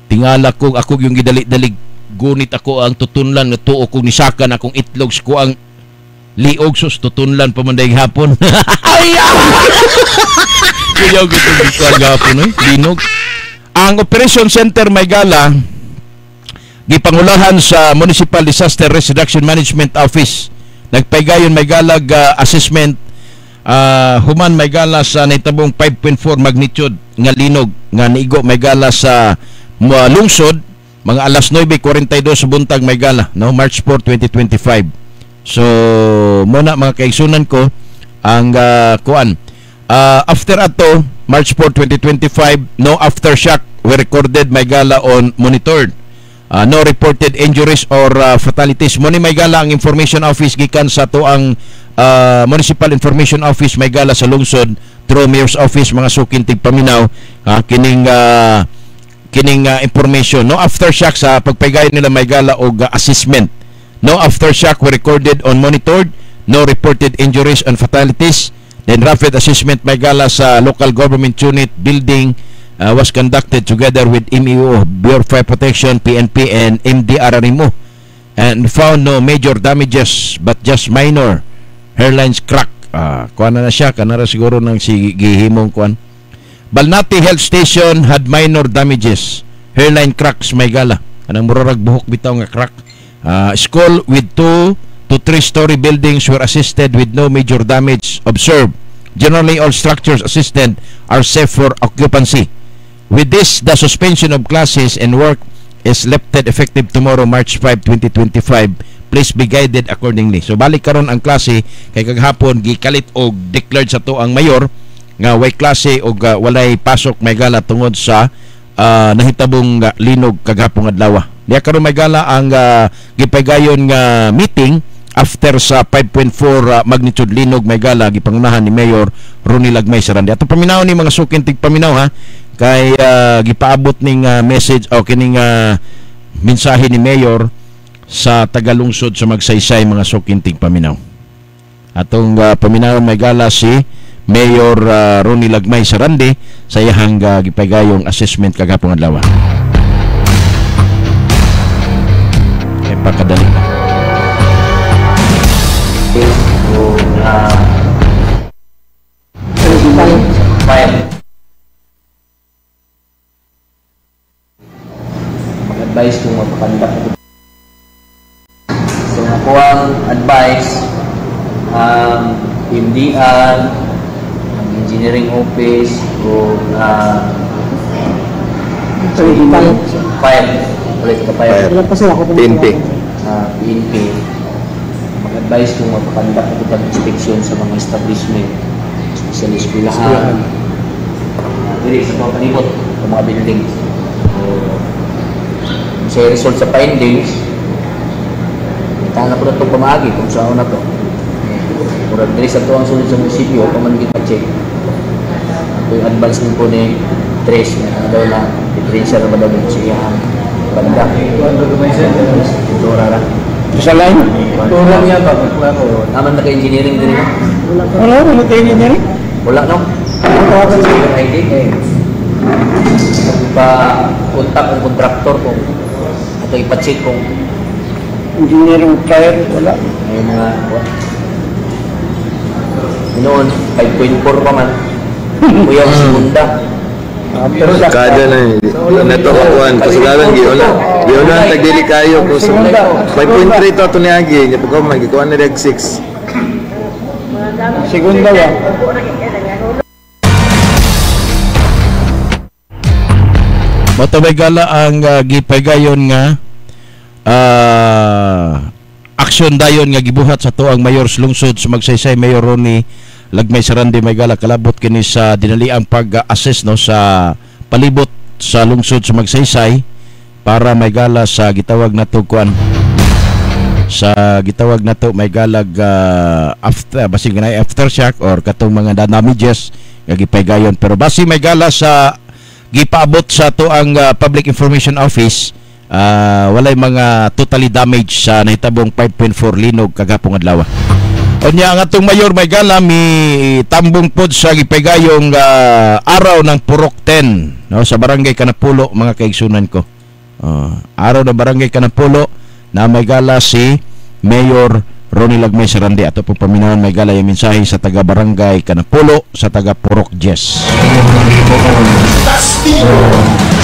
Tingala ko ako yung gidali-dalig gunit ako ang tutunlan nga tuo kong nisakan akong itlog ko ang liog. Sus tutunlan pa man dayong hapon. Ay! Kuyaw gito dito ang hapon oy. Linog. Ang Operation Center may gala gipangulahan sa Municipal Disaster Risk Reduction Management Office. Nagpaygayon may galag assessment human may gala sa naitabong 5.4 magnitude nga linog nga niigo may gala sa lungsod mga alas 9:42 sa buntag may gala, no? March 4, 2025. So muna mga kaigsunan ko ang kuan after ato March 4, 2025 no aftershock were recorded may gala on monitored. No reported injuries or fatalities. Mo ni may gala ang information office gikan sa to ang municipal information office may gala sa lungsod through mayor's office mga sukin tigpaminaw kining information. No aftershock sa pagpaygayon nila may gala og assessment. No aftershock were recorded on monitored. No reported injuries and fatalities. Then rapid assessment may gala sa local government unit building was conducted together with MEO, Bureau of Fire Protection, PNP, and MDRRMO, and found no major damages but just minor hairlines crack. Kuan na siya, kanara siguro ng gihimong kuan. Balnati Health Station had minor damages, hairline cracks may gala. Anang murarag buhok bitaw nga crack. School with 2 to 3-story buildings were assisted with no major damage observed. Generally, all structures assisted are safe for occupancy. With this, the suspension of classes and work is lifted effective tomorrow, March 5, 2025. Please be guided accordingly. So, balik karon ang klase kay kaghapon gikalit og declared sa to ang mayor nga way klase og walay pasok may gala tungod sa nahitabong linog kaghapon adlaw. Diya karon may gala ang gipaygayon nga meeting after sa 5.4 magnitude linog may gala gipangunahan ni Mayor Ronnie Lagmay Sarandi. Ato paminaw ni mga sukin tigpaminaw ha kay gipaabot ning message o kining mensahe ni Mayor sa tagalungsod sa Magsaysay mga sukin tigpaminaw. Atong paminaw may gala si Mayor Ronnie Lagmay Sarandi sa iyang gipagayong assessment kagapong adlaw. Kay pakadali na. Mag-advise kung magpakandak. So ako ang advice MDR, ang engineering office o fire PNP mag-advise kung magpakandak ito pag-inspection sa mga establishment, especially eskwelahan, diri sa mga panibot sa mga building. Sa result sa findings, itahan na po na itong pamagi kung saan na ito. Murag diri sa ito ang sunod sa munisipyo, paman kita-check. Ito yung advance din po ni Tres na daw na diferensya na ba daw ng siyahan pandak. Ito rara. Sa line? Tulang yata. Naman na ka-engineering din rin. Wala na ka-engineering? Wala no? ID eh. Pa-contact ng contractor kung ito ipacheck kung Engineering prior? Wala. May mga noon 5.4 pa man. Kuya ang segunda. Kada na neto kapuan kasagaran giuna tagdili kayo ko sa 5.3 to niagi nya pagko magikuan na reg 6 Segunda ba? Motabay gala ang gipaygayon nga aksyon dayon nga gibuhat sa to ang mayor sa lungsod sa Magsaysay, Mayor Ronnie Lagmay Sarandi may gala kalabot kini sa dinaliang pag-assess no sa palibot sa lungsod sa Magsaysay para may gala sa gitawag na to kuan sa gitawag na to may galag after basig na aftershock or katong mga damages nga gipaygayon pero basi may gala sa gipaabot sa to ang Public Information Office walay mga totally damage sa nahitabong 5.4 linog kagapong adlaw. Unya ang atong mayor may gala mi tambong pod sa gipagayong araw ng Purok 10 no sa barangay Kanapulo mga kaigsunan ko. Araw ng barangay Kanapulo na may gala si Mayor Ronnie Lagmay Sarandi ato pong paminawan may gala yung mensahe sa taga barangay Kanapulo sa taga Purok 10.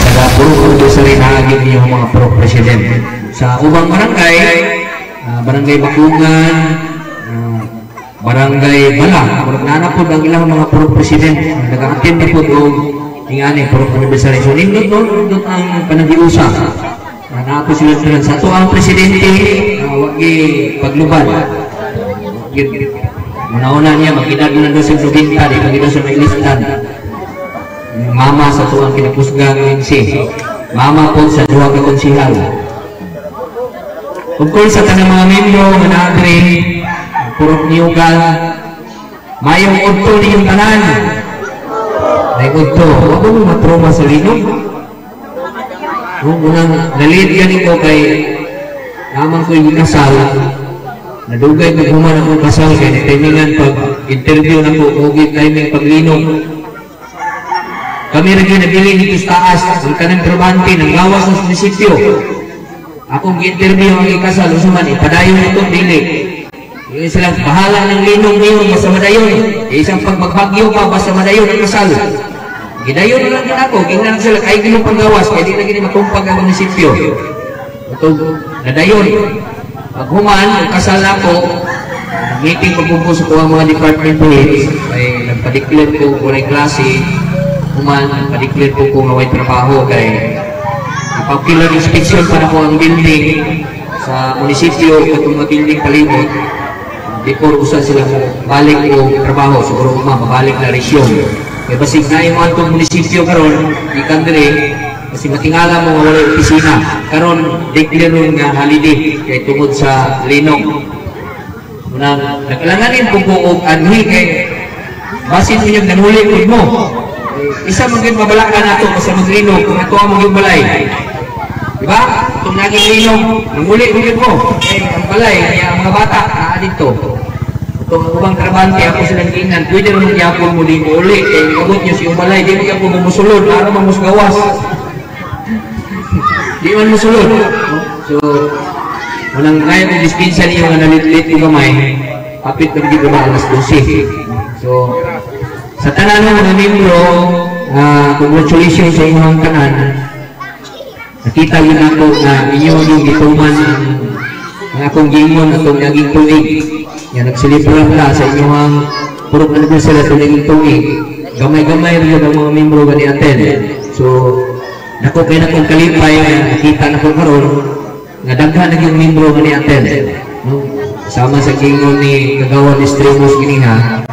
Taga Purok sa rin naagin yung mga Purok President sa ubang barangay, barangay Bakungan, barangay Bala, nanapod ang ilang mga Purok President nag-a-attend na po doon ingani Purok Anniversary. So nindot doon ang panagiusa napo sila sa ito ang presidente wagi pagluban una-una niya magkinag na doon sa Lubinta di pagkita sa Mailistan mama sa tuwang kinapusgang MC, mama po sa duha ka konsihal. Of course, sa tanang mga membro, managre, purok niyugal, mayong udto niyong tanan. May udto, huwag mo matroma sa linog. Unang nalit ganin ko kay naman ko yung kasal, nadugay ko human akong kasal kaya natimingan pag interview na ko, hugit timing paglinog. Kami rin nabili dito sa taas, ang kanang trabante ng gawas ng munisipyo. Akong interview ang ikasal, usuman, ipadayon ito, dili. Yung silang bahala ng linog niyo, basta madayon. Isang pagbagbagyo pa, basta madayon ang kasal. Gidayon na lang din ako, gingnan sila, ay ginong panggawas, kaya di na gini matumpag ang munisipyo. Ito, nadayon. Pag human, ang kasal ako, meeting pagpupo sa kuha mga department heads, ay nagpa-declare ko kung ay klase, human, nagpa-declare ko kung may trabaho, kaya ipag-pillar inspection para po ang building sa munisipyo at mga building palibot. Before usan sila balik o trabaho, siguro mabalik na resume. Kaya basig na yung mga munisipyo karon, ikan dire, kasi matingala mo wala opisina. Karon, declare nga holiday, kaya tungod sa linog. Unang, nakalanganin po og anhi kay basin mo yung nanhuli mo. Isa maging mabalakan nato kasi maglinog, kung ito ang maging balay. Diba? Itong naging linog, nanghuli mo. Ang balay, ang mga bata, dito. Itong ubang trabante, ako silang tingnan, pwede rin magyapon mo din mo uli. Abot nyo siyong balay, di mo yan po mumusulod, para mamusgawas. Di man musulod. So, walang kaya ng dispensa niyo nga nalit-lit ko gamay, kapit na hindi ba alas 12. So, sa tanan ng mga membro, congratulations sa inyong tanan. Nakita yun ako na inyo yung ituman ang akong gingon atong naging tuig. Yan, nagsilibra na sa inyong purok anniversary sa naging tuig. Gamay-gamay rin ang mga membro gani atin. So, nako kayo na kong kalipay, nakita na ko karon nga daghan naging membro gani atin. No? Sama sa gingon ni Kagawan Estremos giniha,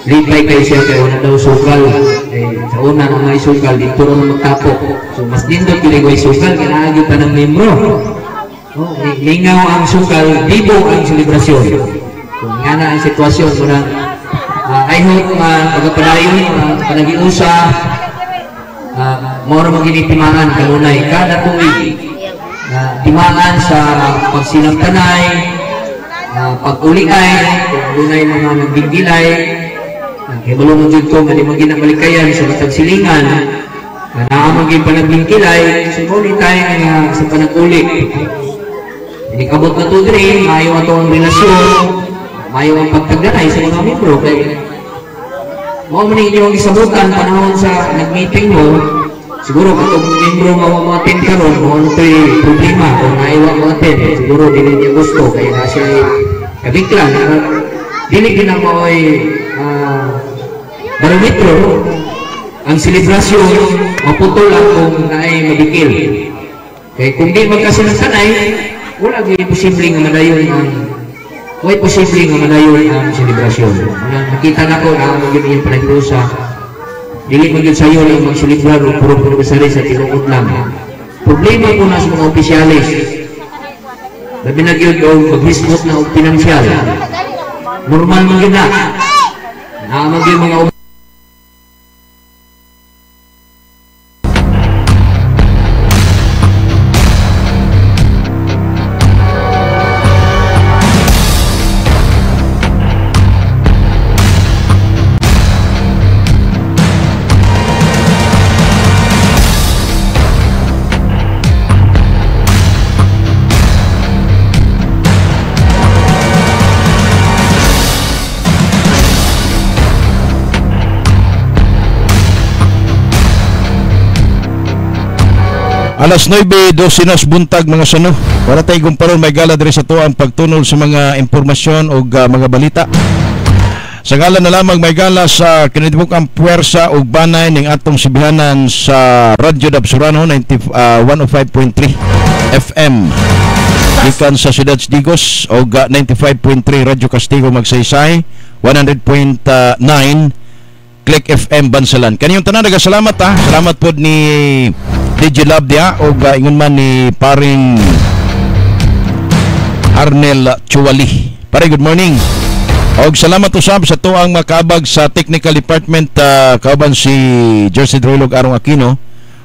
lipay kayo siya kayo na daw sugal. Sa una na may sugal, dito na magtapok. So, mas dindot yung may sugal, kinaagi pa ng membro. Lingaw ang sugal, bibo ang selebrasyon. Kung nga na ang sitwasyon, muna, I hope pagkapalayon, panagiusa, moro maginitimaan kanunay kada tuig. Timaan sa pagsinagtanay, pag-uliay, pag-unay mga nagbigilay, kibulong mo dito nga di mo ginabalikayan sa matag silingan na naamagin pa nagbingkilay sumunit tayo nga sa panag-uli. Hindi kabot na ito rin, mayo ito ang relasyon, mayo ang pagtagdanay sa mga membro. Kaya mo maning inyong isabutan panahon sa nag-meeting mo, siguro katong membro mga atin karon mo ano ito'y problema kung naiwa mo atin, siguro din niya gusto kaya na siya kabiklan dili din ang mao'y barometro ang selebrasyon maputol ang kung naay mabikil. Kaya kung di magkasinagsanay, wala gayong posible nga madayon ang way posible nga madayon ang selebrasyon. Nakita na ko na magiging yung panag-iusa, dili magiging sayo lang magselebrar o puro panagasari sa tinuod lang. Problema po na sa mga opisyalis, labi na yun o mag-hismot na o pinansyal. Normal magiging na magiging mga Alas 9:12 buntag mga sano. Para tayo kumparon may gala diri sa to ang pagtunol sa mga impormasyon o mga balita. Sa gala na lamang may gala sa kinitibukang puwersa o banay ning atong sibihanan sa Radyo Dabsurano 105.3 FM. Gikan sa Ciudad Digos o 95.3 Radyo Castigo Magsaysay, 100.9 Click FM Bansalan. Kaniyong tanan nagasalamat ha. Salamat po ni DJ Love dia o ingon man ni paring Arnel Chuwali. Pare, good morning. Og salamat usab sa tuang makabag sa technical department, kauban si Jersey Droylog Arong Aquino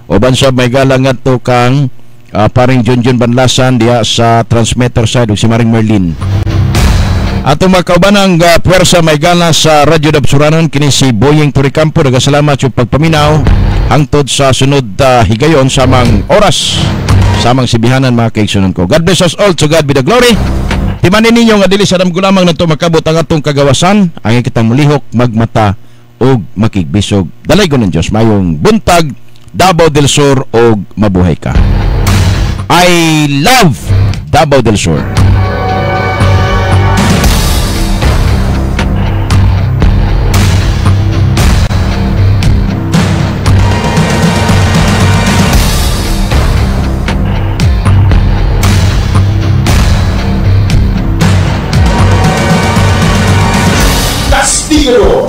o bansab may galang ngadto kang paring Junjun Banlasan diya sa transmitter side ug si Maring Merlin. Ato makauban ang puwersa may gala sa Radyo Dabsuranon kini si Boyeng Turicampo. Nagasalamat sa pagpaminaw hangtod sa sunod higayon samang oras samang sibihanan mga kaigsunon ko. God bless us all, to God be the glory. Timanin ninyo nga dili sa damgulamang nato makabot ang atong kagawasan, ang kitang mulihok, magmata og makigbisog. Dalaygon ng Dios mayong buntag, Davao del Sur og mabuhay ka. I love Davao del Sur. Castigalo.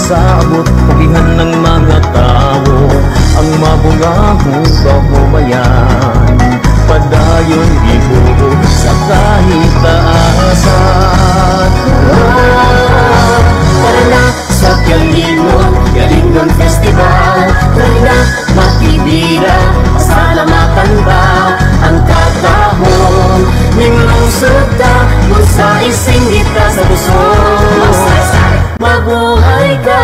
Sabot pugihan ng mga tao ang mabungahong kahumayan, padayon ibuo sa kahit taasan. Tara na sa Galingon Festival, tara na makibira, pasalamatan ba ang katahong ninglungsod ka kung sa isingit ka sa busog. Mabuhay ka.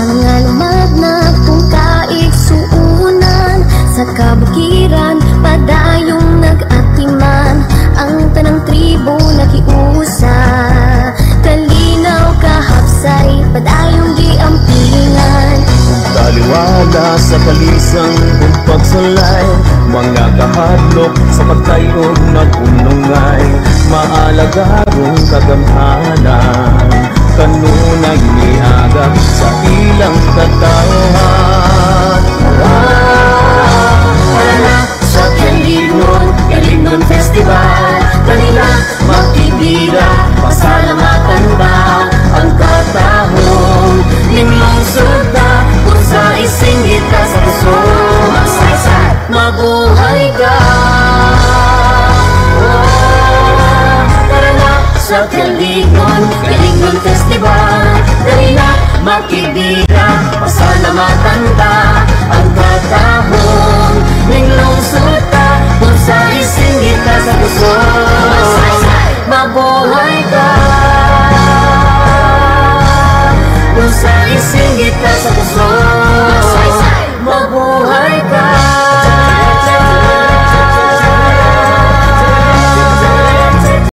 Mga lumad na kung kaigsuunan sa kabukiran, padayong nag-atiman ang tanang tribo nakiusa. Kalinaw kahapsay, padayong giampingan. Taliwala sa kalisang kung pagsalay, mga kahadlok sa pagtayog nag-unungay, maalagarong kagamhanan, kanunay niagap sa ilang katauhan. Tara na sa Galingon Festival, kanila makibira, pasalamatan ba ang katahong ninglungsod na kung sa isingit ka sa puso. Mabuhay ka. Tara na sa Galingon Festival, dali na makibira, pasalamatan ka ang katahong ninglungsod ka kung sa isingit ka sa puso.